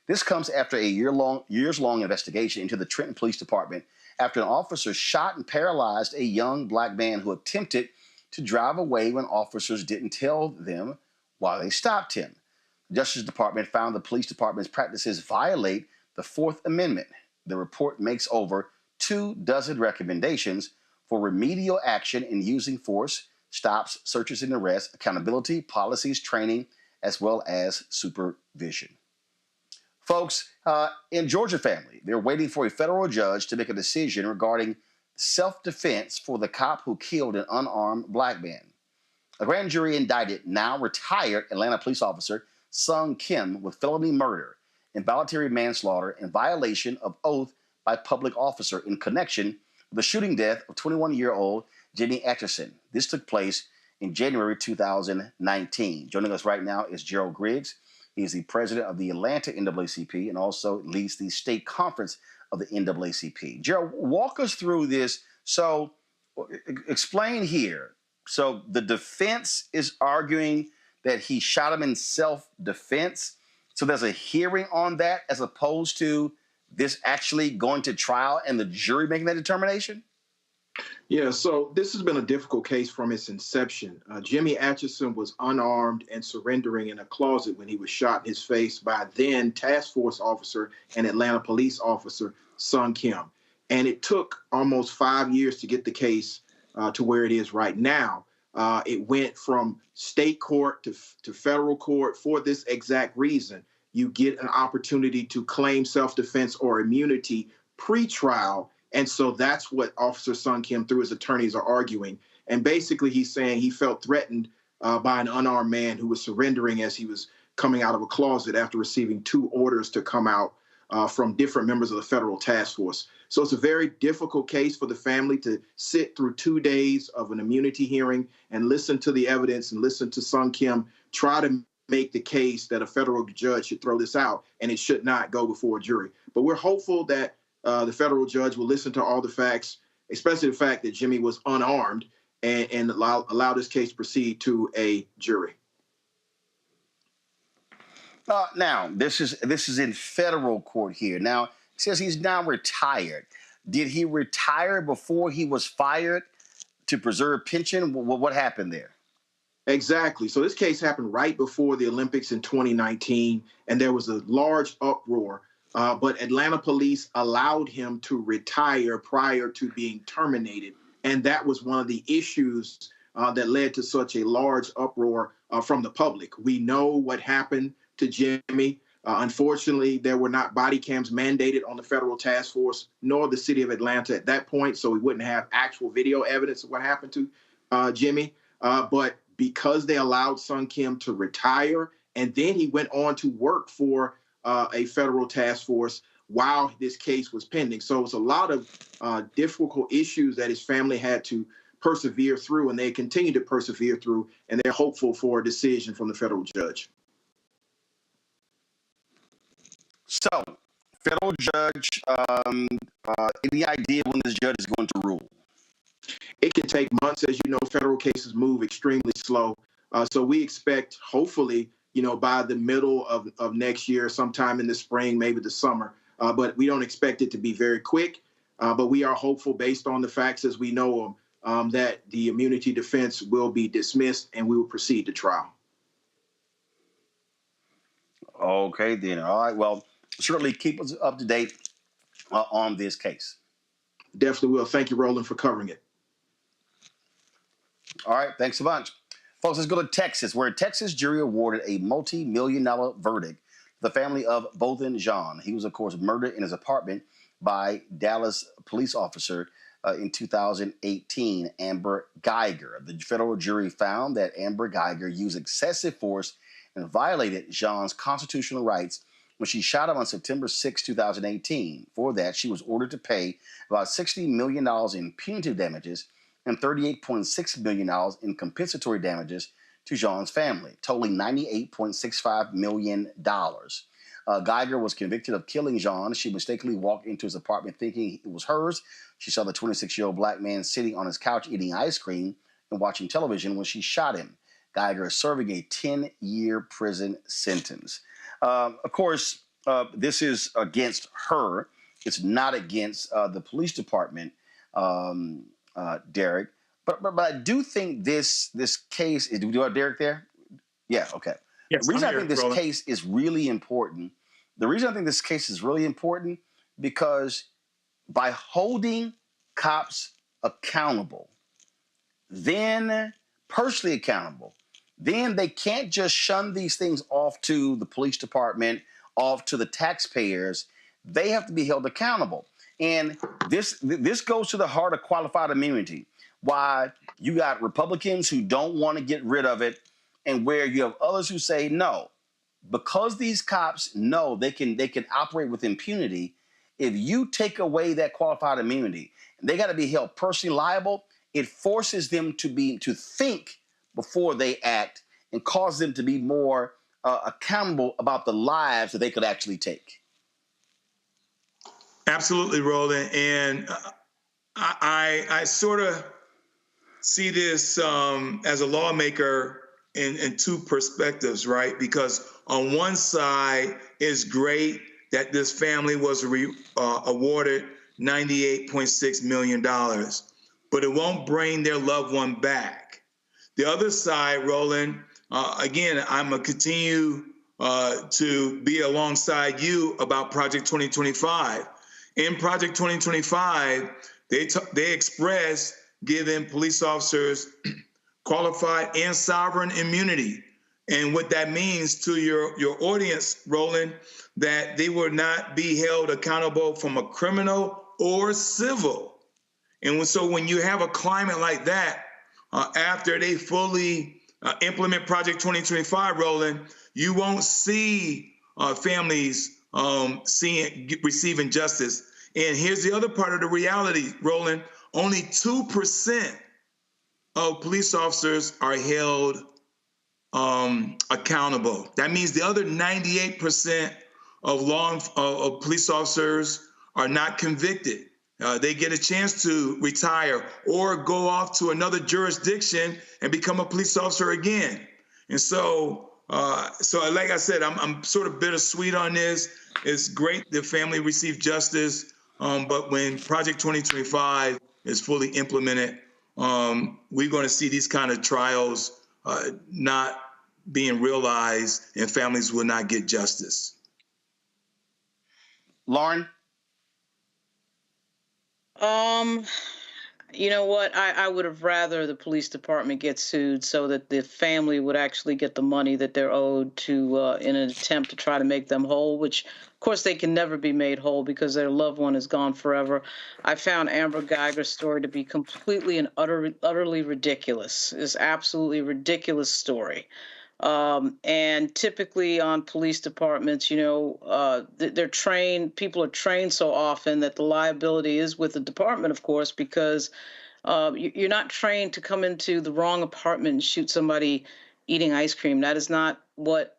This comes after a years-long investigation into the Trenton Police Department after an officer shot and paralyzed a young black man who attempted to drive away when officers didn't tell them why they stopped him. The Justice Department found the police department's practices violate the Fourth Amendment. The report makes over 24 recommendations for remedial action in using force, stops, searches and arrests, accountability, policies, training, as well as supervision. Folks, in Georgia family, they're waiting for a federal judge to make a decision regarding self-defense for the cop who killed an unarmed black man. A grand jury indicted now retired Atlanta police officer Sung Kim with felony murder, involuntary manslaughter, and violation of oath by public officer in connection with the shooting death of 21-year-old Janai Nelson. This took place in January 2019. Joining us right now is Gerald Griggs. He is the president of the Atlanta NAACP and also leads the state conference of the NAACP. Gerald, walk us through this. So explain here. So the defense is arguing that he shot him in self-defense. So there's a hearing on that as opposed to this actually going to trial and the jury making that determination? Yeah, so this has been a difficult case from its inception. Jimmy Atchison was unarmed and surrendering in a closet when he was shot in his face by then task force officer and Atlanta police officer Sung Kim. And it took almost 5 years to get the case to where it is right now. It went from state court to federal court for this exact reason. You get an opportunity to claim self-defense or immunity pre-trial. And so that's what Officer Sung Kim, through his attorneys, are arguing. And basically, he's saying he felt threatened by an unarmed man who was surrendering as he was coming out of a closet after receiving 2 orders to come out from different members of the federal task force. So it's a very difficult case for the family to sit through 2 days of an immunity hearing and listen to the evidence and listen to Sung Kim try to make the case that a federal judge should throw this out and it should not go before a jury. But we're hopeful that the federal judge will listen to all the facts, especially the fact that Jimmy was unarmed, and allow this case to proceed to a jury. Now, this is in federal court here. Now, it says he's now retired. Did he retire before he was fired to preserve pension? What happened there? Exactly. So this case happened right before the Olympics in 2019, and there was a large uproar. But Atlanta police allowed him to retire prior to being terminated. And that was one of the issues that led to such a large uproar from the public. We know what happened to Jimmy. Unfortunately, there were not body cams mandated on the federal task force, nor the city of Atlanta at that point. So we wouldn't have actual video evidence of what happened to Jimmy. But because they allowed Sung Kim to retire, and then he went on to work for a federal task force while this case was pending. So it was a lot of difficult issues that his family had to persevere through, and they continue to persevere through, and they're hopeful for a decision from the federal judge. So, federal judge, any idea when this judge is going to rule? It can take months. As you know, federal cases move extremely slow. So we expect, hopefully, by the middle of next year, sometime in the spring, maybe the summer. But we don't expect it to be very quick. But we are hopeful, based on the facts as we know them, that the immunity defense will be dismissed and we will proceed to trial. Okay, then. All right. Well, certainly keep us up to date on this case. Definitely will. Thank you, Roland, for covering it. All right, thanks a bunch. Folks, let's go to Texas, where a Texas jury awarded a multi-million-dollar verdict to the family of Botham Jean. He was, of course, murdered in his apartment by Dallas police officer in 2018, Amber Geiger. The federal jury found that Amber Geiger used excessive force and violated Jean's constitutional rights when she shot him on September 6, 2018. For that, she was ordered to pay about $60 million in punitive damages and $38.6 million in compensatory damages to Jean's family, totaling $98.65 million. Geiger was convicted of killing Jean. She mistakenly walked into his apartment thinking it was hers. She saw the 26-year-old black man sitting on his couch eating ice cream and watching television when she shot him. Geiger is serving a 10-year prison sentence. Of course, this is against her. It's not against the police department, Derek. But I do think this case is. Do we have Derek there? Yeah. Okay. Yes, The reason I'm I think here, this Roland. case is really important. The reason I think this case is really important because by holding cops accountable, then personally accountable, then they can't just shun these things off to the police department, off to the taxpayers. They have to be held accountable. And this goes to the heart of qualified immunity. Why you got Republicans who don't want to get rid of it, and where you have others who say no, because these cops know they can operate with impunity. If you take away that qualified immunity, and they got to be held personally liable, it forces them to think before they act and causes them to be more accountable about the lives that they could actually take. Absolutely, Roland. And I sort of see this as a lawmaker in two perspectives, right? Because on one side, it's great that this family was awarded $98.6 million, but it won't bring their loved one back. The other side, Roland, again, I'm going to continue to be alongside you about Project 2025. In Project 2025, they express giving police officers qualified and sovereign immunity. And what that means to your audience, Roland, that they will not be held accountable from a criminal or civil. And so when you have a climate like that, after they fully implement Project 2025, Roland, you won't see families receiving justice. And here's the other part of the reality, Roland. Only 2% of police officers are held accountable. That means the other 98% of police officers are not convicted. They get a chance to retire or go off to another jurisdiction and become a police officer again. And so like I said, I'm sort of bittersweet on this. It's great the family received justice, but when Project 2025 is fully implemented, we're going to see these kind of trials not being realized, and families will not get justice. Lauren? You know what? I would have rather the police department get sued so that the family would actually get the money that they're owed to in an attempt to try to make them whole, which, of course, they can never be made whole because their loved one is gone forever. I found Amber Geiger's story to be completely and utterly ridiculous. It's absolutely ridiculous story. And typically on police departments, you know, they're trained, people are trained so often that the liability is with the department, of course, because you're not trained to come into the wrong apartment and shoot somebody eating ice cream. That is not what,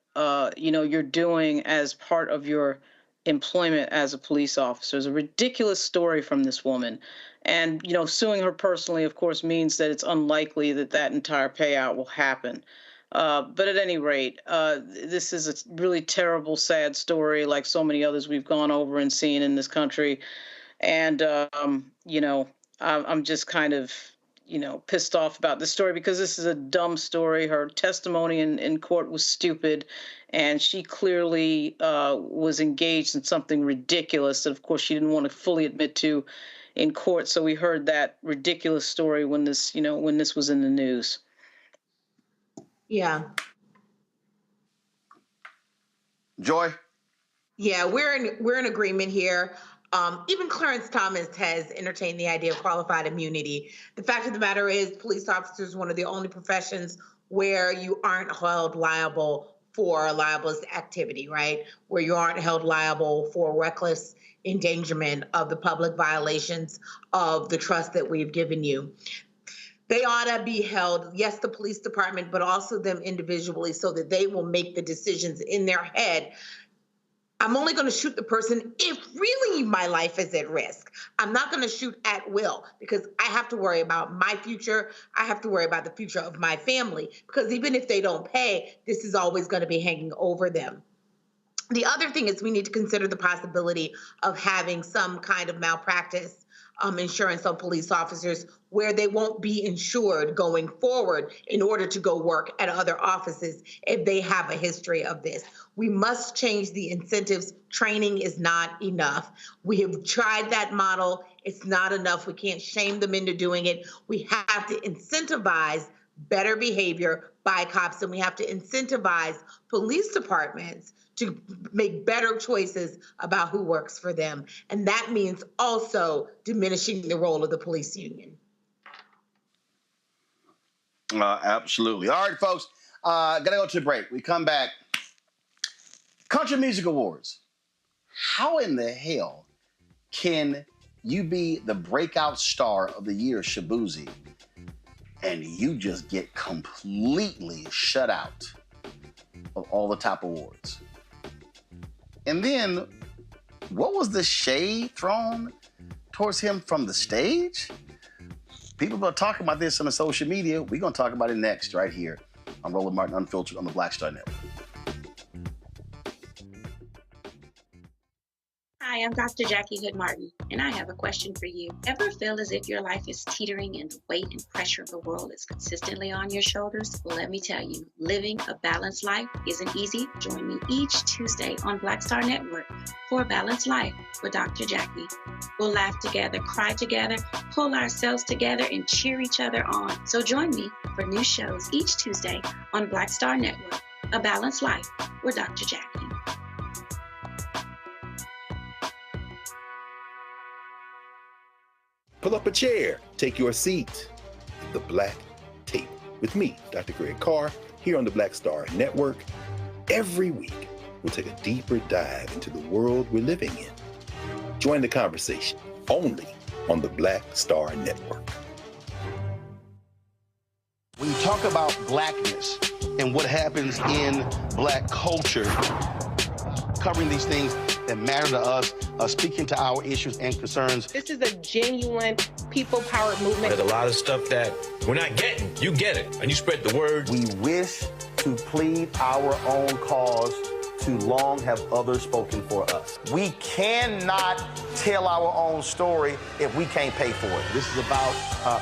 you know, you're doing as part of your employment as a police officer. It's a ridiculous story from this woman. And, you know, suing her personally, of course, means that it's unlikely that that entire payout will happen. But at any rate, this is a really terrible, sad story, like so many others we've gone over and seen in this country. And, you know, I'm just kind of, you know, pissed off about this story because this is a dumb story. Her testimony in court was stupid, and she clearly was engaged in something ridiculous that, of course, she didn't want to fully admit to in court. So we heard that ridiculous story when this was in the news. Yeah. Joy? Yeah, we're in agreement here. Even Clarence Thomas has entertained the idea of qualified immunity. The fact of the matter is, police officers are one of the only professions where you aren't held liable for libelous activity, right? Where you aren't held liable for reckless endangerment of the public, violations of the trust that we've given you. They ought to be held, yes, the police department, but also them individually, so that they will make the decisions in their head. I'm only going to shoot the person if really my life is at risk. I'm not going to shoot at will, because I have to worry about my future. I have to worry about the future of my family, because even if they don't pay, this is always going to be hanging over them. The other thing is we need to consider the possibility of having some kind of malpractice insurance on police officers, where they won't be insured going forward in order to go work at other offices if they have a history of this. We must change the incentives. Training is not enough. We have tried that model. It's not enough. We can't shame them into doing it. We have to incentivize better behavior by cops, and we have to incentivize police departments to make better choices about who works for them. And that means also diminishing the role of the police union. Absolutely. All right, folks, gotta go to a break. We come back. Country Music Awards. How in the hell can you be the breakout star of the year, Shabuzi, and you just get completely shut out of all the top awards? And then, what was the shade thrown towards him from the stage? People are talking about this on the social media. We're going to talk about it next, right here on Roland Martin Unfiltered on the Black Star Network. Hi, I'm Dr. Jackie Hood Martin, and I have a question for you. Ever feel as if your life is teetering and the weight and pressure of the world is consistently on your shoulders? Well, let me tell you, living a balanced life isn't easy. Join me each Tuesday on Black Star Network for A Balanced Life with Dr. Jackie. We'll laugh together, cry together, pull ourselves together, and cheer each other on. So join me for new shows each Tuesday on Black Star Network, A Balanced Life with Dr. Jackie. Pull up a chair, take your seat. The Black Tape with me, Dr. Greg Carr, here on the Black Star Network. Every week, we'll take a deeper dive into the world we're living in. Join the conversation only on the Black Star Network. When you talk about blackness and what happens in black culture, covering these things that matter to us, speaking to our issues and concerns. This is a genuine people-powered movement. There's a lot of stuff that we're not getting. You get it, and you spread the word. We wish to plead our own cause. Too long have others spoken for us. We cannot tell our own story if we can't pay for it. This is about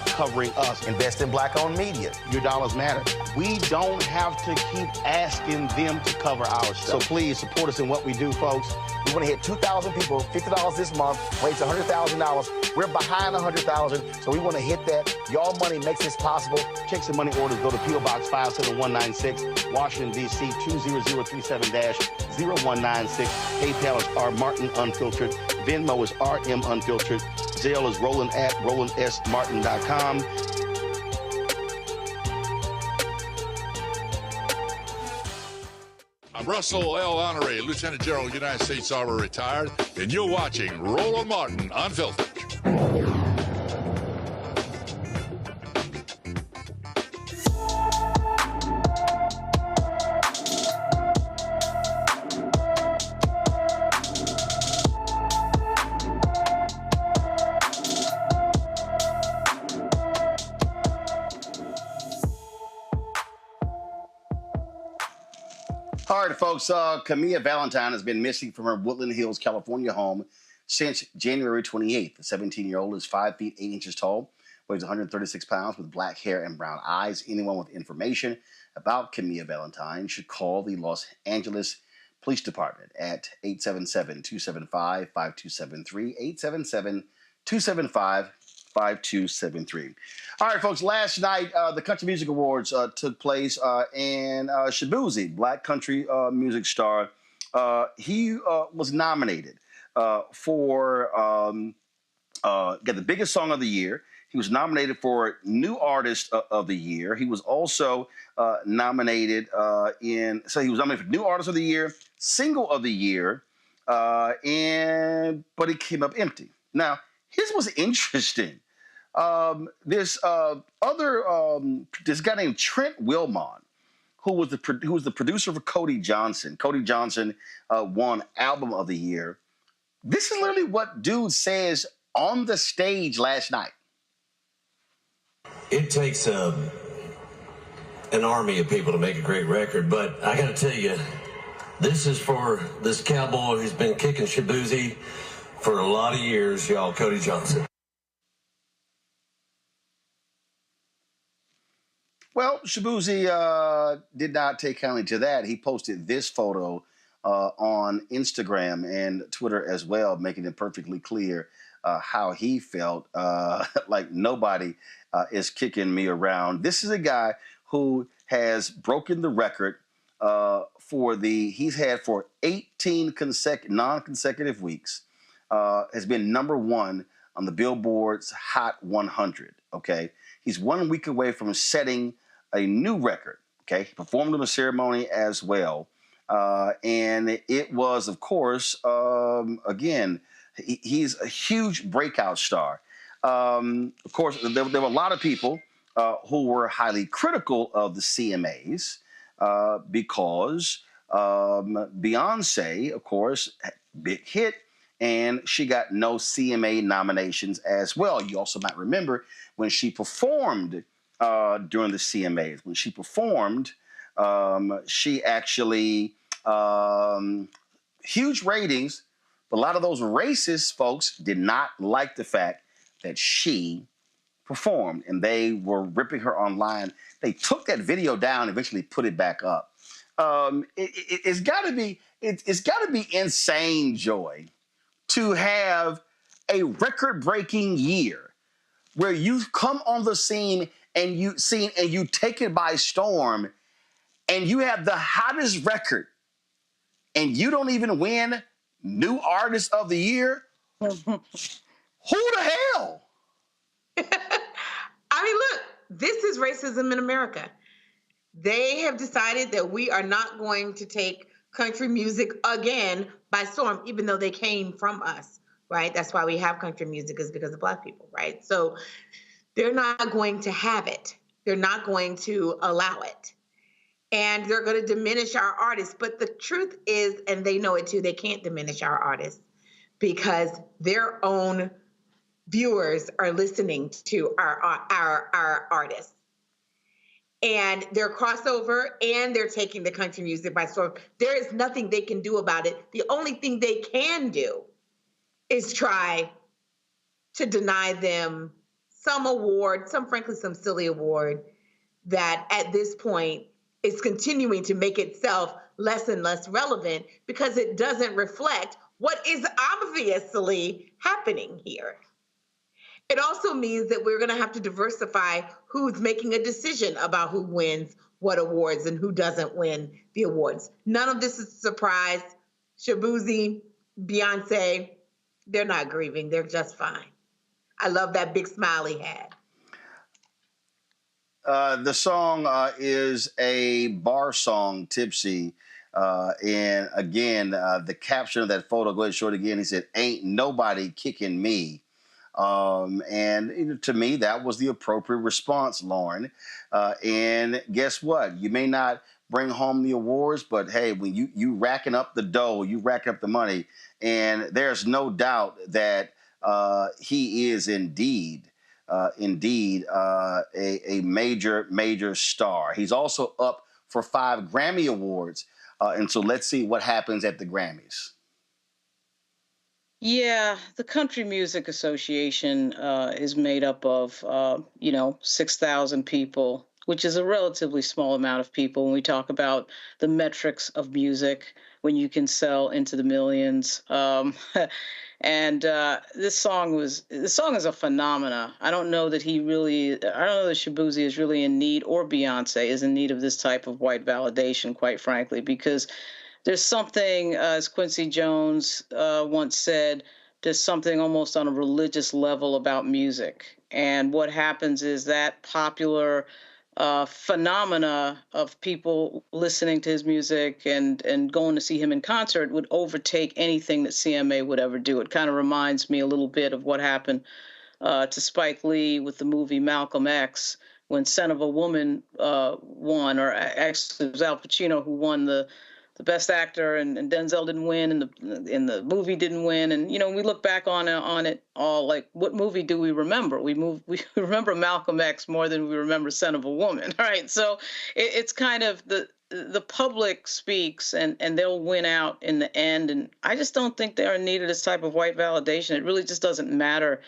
covering us. Invest in black-owned media. Your dollars matter. We don't have to keep asking them to cover our stuff. So please support us in what we do, folks. We want to hit 2,000 people, $50 this month, raise $100,000. We're behind $100,000, so we want to hit that. Your money makes this possible. Check some money orders. Go to P.O. Box 57196, Washington, D.C. 20037-0196. PayPal is R Martin Unfiltered. Venmo is RM Unfiltered. Zelle is Roland at RolandSMartin.com. I'm Russell L. Honoré, Lieutenant General, United States Army, retired, and you're watching Roland Martin Unfiltered. All right, folks, Camilla Valentine has been missing from her Woodland Hills, California home since January 28th. The 17-year-old is 5 feet 8 inches tall, weighs 136 pounds, with black hair and brown eyes. Anyone with information about Camilla Valentine should call the Los Angeles Police Department at 877-275-5273, 275-5273. All right, folks, last night, the Country Music Awards took place, and Shabuzi, Black country music star, he was nominated for got the biggest song of the year. He was nominated for New Artist of the Year. He was also nominated so he was nominated for New Artist of the Year, Single of the Year, but he came up empty. Now, his was interesting. This guy named Trent Wilmot, who was the producer for Cody Johnson. Cody Johnson won Album of the Year. This is literally what dude says on the stage last night. It takes an army of people to make a great record, but I got to tell you, this is for this cowboy who's been kicking Shabuzi for a lot of years, y'all, Cody Johnson. Well, Shabuzi did not take kindly to that. He posted this photo on Instagram and Twitter as well, making it perfectly clear how he felt, like nobody is kicking me around. This is a guy who has broken the record he's had for 18 non-consecutive weeks, has been number one on the Billboard's Hot 100, okay? He's 1 week away from setting a new record, okay? He performed in the ceremony as well. And it was, of course, again, he's a huge breakout star. Of course, there were a lot of people who were highly critical of the CMAs because Beyonce, of course, big hit, and she got no CMA nominations as well. You also might remember when she performed during the CMAs. When she performed, she actually, huge ratings, but a lot of those racist folks did not like the fact that she performed, and they were ripping her online. They took that video down and eventually put it back up. It's got to be insane, Joy, to have a record-breaking year where you come on the scene and you take it by storm, and you have the hottest record, and you don't even win New Artist of the Year. Who the hell? I mean, look, this is racism in America. They have decided that we are not going to take country music again by storm, even though they came from us, right? That's why we have country music, is because of Black people, right? So they're not going to have it. They're not going to allow it. And they're going to diminish our artists. But the truth is, and they know it too, they can't diminish our artists because their own viewers are listening to our artists. And they're crossover, and they're taking the country music by storm. There is nothing they can do about it. The only thing they can do is try to deny them some award, frankly, some silly award that at this point is continuing to make itself less and less relevant because it doesn't reflect what is obviously happening here. It also means that we're going to have to diversify who's making a decision about who wins what awards and who doesn't win the awards. None of this is a surprise. Shabuzi, Beyonce, they're not grieving. They're just fine. I love that big smile he had. The song is a bar song, Tipsy. And again, the caption of that photo, go ahead and show it again. He said, "Ain't nobody kicking me." And to me, that was the appropriate response, Lauren. And guess what? You may not bring home the awards, but hey, when you racking up the dough, you rack up the money, and there's no doubt that he is indeed a major star. He's also up for 5 Grammy Awards. And so let's see what happens at the Grammys. Yeah, the Country Music Association is made up of, 6,000 people. which is a relatively small amount of people when we talk about the metrics of music, when you can sell into the millions. And this song is a phenomena. I don't know that Shaboozey is really in need, or Beyonce is in need of this type of white validation, quite frankly, because there's something, as Quincy Jones once said, there's something almost on a religious level about music. And what happens is that popular phenomena of people listening to his music and going to see him in concert would overtake anything that CMA would ever do. It kind of reminds me a little bit of what happened to Spike Lee with the movie Malcolm X, when Son of a Woman won, or actually it was Al Pacino who won the Best Actor, and Denzel didn't win, and the movie didn't win. And we look back on it all like, what movie do we remember? We remember Malcolm X more than we remember Son of a Woman, right? So it's kind of the public speaks, and they'll win out in the end. And I just don't think they're in need of this type of white validation. It really just doesn't matter.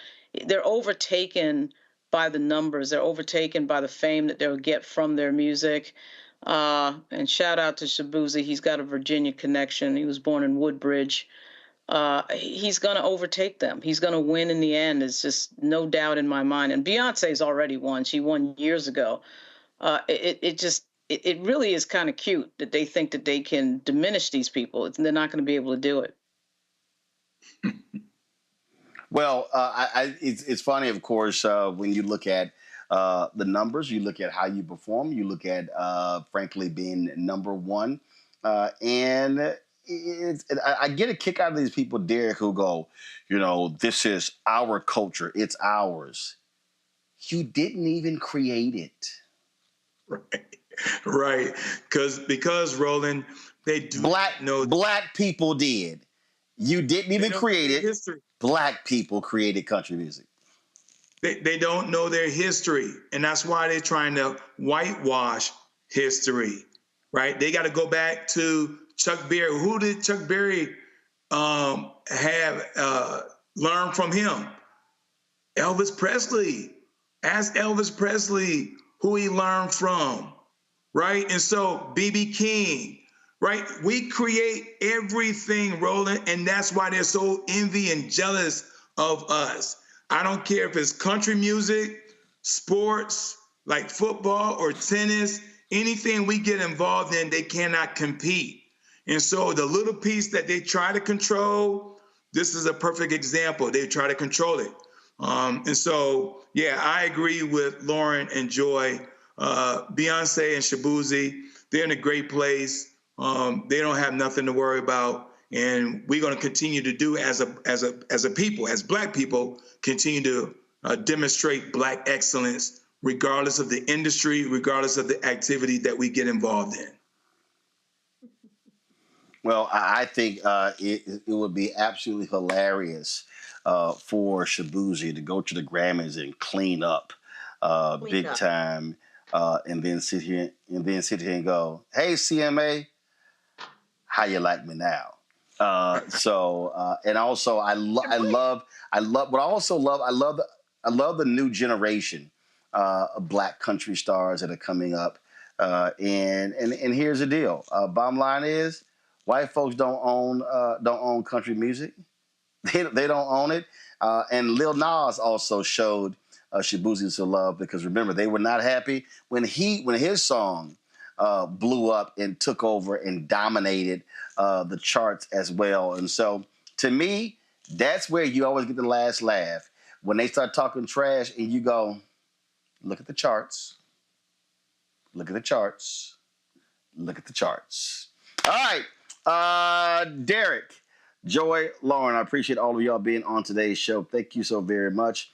They're overtaken by the numbers. They're overtaken by the fame that they'll get from their music. And shout out to Shaboozey. He's got a Virginia connection. He was born in Woodbridge. He's going to overtake them. He's going to win in the end. It's just no doubt in my mind. And Beyonce's already won. She won years ago. It really is kind of cute that they think that they can diminish these people. They're not going to be able to do it. Well, it's funny, of course, when you look at the numbers, you look at how you perform, you look at, frankly, being number one. And I get a kick out of these people, Derek, who go, this is our culture. It's ours. You didn't even create it. Right. Because Roland, they do Black people did. You didn't even create it. History. Black people created country music. They don't know their history, and that's why they're trying to whitewash history, right? They got to go back to Chuck Berry. Who did Chuck Berry have learned from him? Elvis Presley. Ask Elvis Presley who he learned from, right? And so B.B. King, right? We create everything, Roland, and that's why they're so envy and jealous of us. I don't care if it's country music, sports, like football or tennis, anything we get involved in, they cannot compete. And so the little piece that they try to control, this is a perfect example. They try to control it. And so, yeah, I agree with Lauren and Joy. Beyonce and Shaboozey, they're in a great place. They don't have nothing to worry about. And we're going to continue to do as a people, as Black people, continue to demonstrate Black excellence, regardless of the industry, regardless of the activity that we get involved in. Well, I think it would be absolutely hilarious for Shaboozey to go to the Grammys and clean up big time, and then sit here and go, "Hey, CMA, how you like me now?" And also I love the new generation of Black country stars that are coming up. And here's the deal. Bottom line is, white folks don't own country music. They don't own it. And Lil Nas also showed Shaboozey some love, because remember, they were not happy when his song blew up and took over and dominated the charts as well. And so, to me, that's where you always get the last laugh, when they start talking trash and you go, look at the charts, look at the charts, look at the charts. All right, Derek, Joy, Lauren, I appreciate all of y'all being on today's show. Thank you so very much.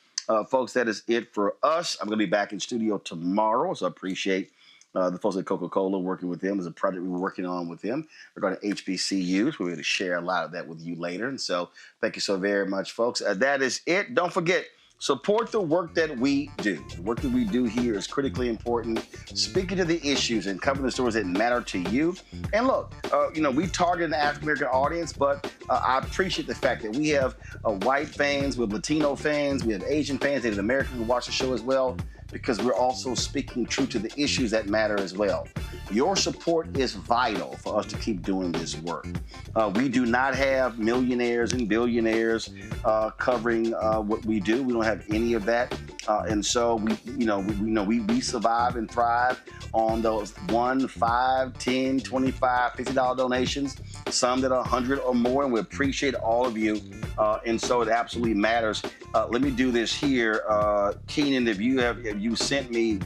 Folks, that is it for us. I'm going to be back in studio tomorrow, so I appreciate the folks at Coca-Cola, working with them. There's a project we were working on with them regarding HBCUs. We're going to share a lot of that with you later. And so thank you so very much, folks. That is it. Don't forget, support the work that we do. The work that we do here is critically important, speaking to the issues and covering the stories that matter to you. And look, we target an African-American audience, but I appreciate the fact that we have white fans, we have Latino fans, we have Asian fans, Native Americans who watch the show as well. because we're also speaking true to the issues that matter as well. Your support is vital for us to keep doing this work. We do not have millionaires and billionaires covering what we do. We don't have any of that. And so we survive and thrive on those $1, $5, $10, $25, $50 donations, some that are 100 or more, and we appreciate all of you. And so it absolutely matters. Let me do this here. Keenan, if you sent me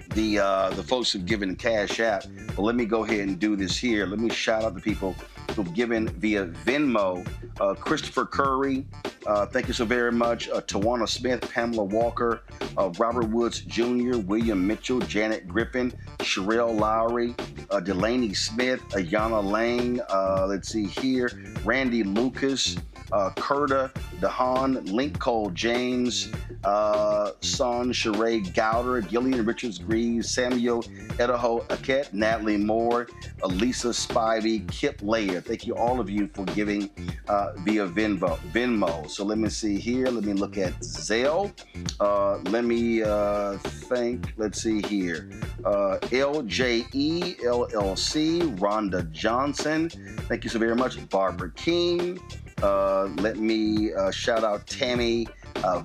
the folks who've given the Cash App, but let me go ahead and do this here. Let me shout out the people who've given via Venmo. Christopher Curry, thank you so very much. Tawana Smith, Pamela Walker, Robert Woods Jr., William Mitchell, Janet Griffin, Sherelle Lowry, Delaney Smith, Ayana Lang, let's see here, Randy Lucas, Curta DeHaan, Link Cole James, Son Sheree Gowder, Gillian Richards Greaves, Samuel Edaho Aket, Natalie Moore, Lisa Spivey, Kip Layer. Thank you, all of you, for giving via Venmo. So let me see here. Let me look at Zelle. Let me think. Let's see here. LJE, LLC, Rhonda Johnson. Thank you so very much. Barbara King. Let me shout out Tammy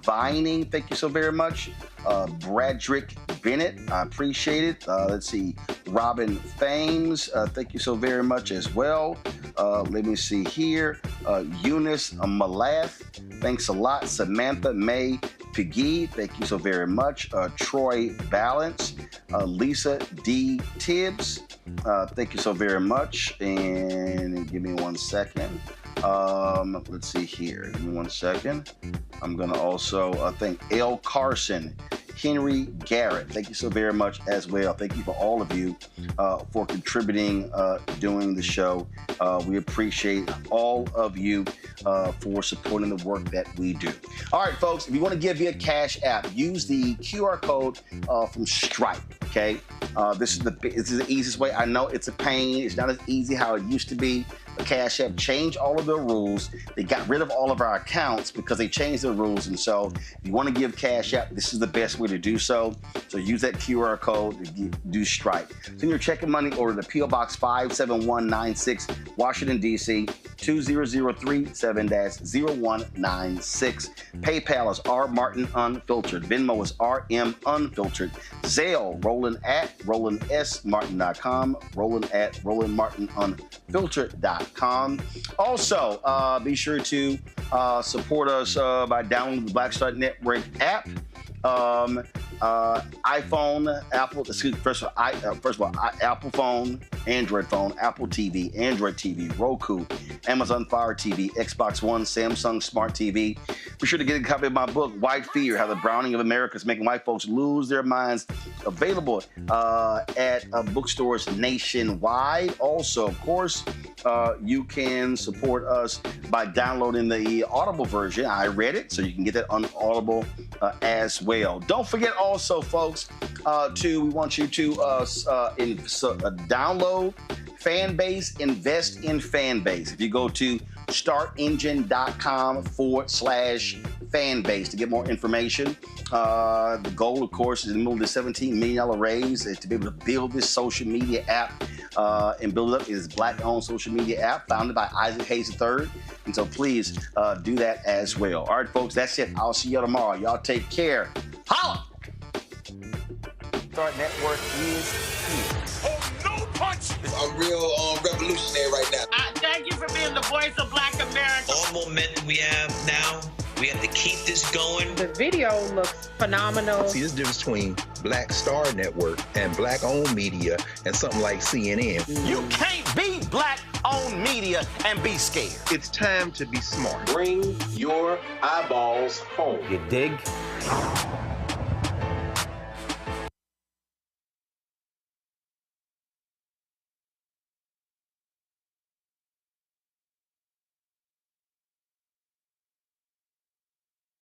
Vining. Thank you so very much. Bradrick Bennett, I appreciate it. Let's see. Robin Fames, thank you so very much as well. Let me see here. Eunice Malath, thanks a lot. Samantha May Piggy, thank you so very much. Troy Balance, Lisa D. Tibbs, thank you so very much. And give me 1 second. Let's see here. Give me 1 second. I'm going to also thank L. Carson, Henry Garrett. Thank you so very much as well. Thank you for all of you for contributing, doing the show. We appreciate all of you for supporting the work that we do. All right, folks, if you want to give via Cash App, use the QR code from Stripe, okay? This is the easiest way. I know it's a pain. It's not as easy how it used to be. Cash App changed all of their rules. They got rid of all of our accounts because they changed their rules. And so if you want to give Cash App, this is the best way to do so. So use that QR code to do Stripe. Send your checking money order to P.O. Box 57196, Washington, D.C. 20037-0196. PayPal is R Martin Unfiltered. Venmo is RM Unfiltered. Zelle, Roland@RolandSMartin.com. Roland@RolandMartinUnfiltered.com. Also, be sure to support us by downloading the Black Star Network app. iPhone, Apple, first of all, Apple phone, Android phone, Apple TV, Android TV, Roku, Amazon Fire TV, Xbox One, Samsung Smart TV. Be sure to get a copy of my book, White Fear, How the Browning of America is Making White Folks Lose Their Minds, available at bookstores nationwide. Also, of course, you can support us by downloading the Audible version. I read it, so you can get that on Audible as well. Don't forget also, folks, we want you to download Fanbase, invest in Fanbase. If you go to startengine.com/Fanbase to get more information. The goal, of course, is to move the $17 million raise to be able to build this social media app and build it up. It is a Black-owned social media app founded by Isaac Hayes III. And so please do that as well. All right, folks, that's it. I'll see you tomorrow. Y'all take care. Holla! Start Network is here. Oh, no punch! I'm real revolutionary right now. Thank you for being the voice of Black America. All momentum we have now, we have to keep this going. The video looks phenomenal. See, this difference between Black Star Network and Black-owned media and something like CNN. You can't be Black-owned media and be scared. It's time to be smart. Bring your eyeballs home. You dig?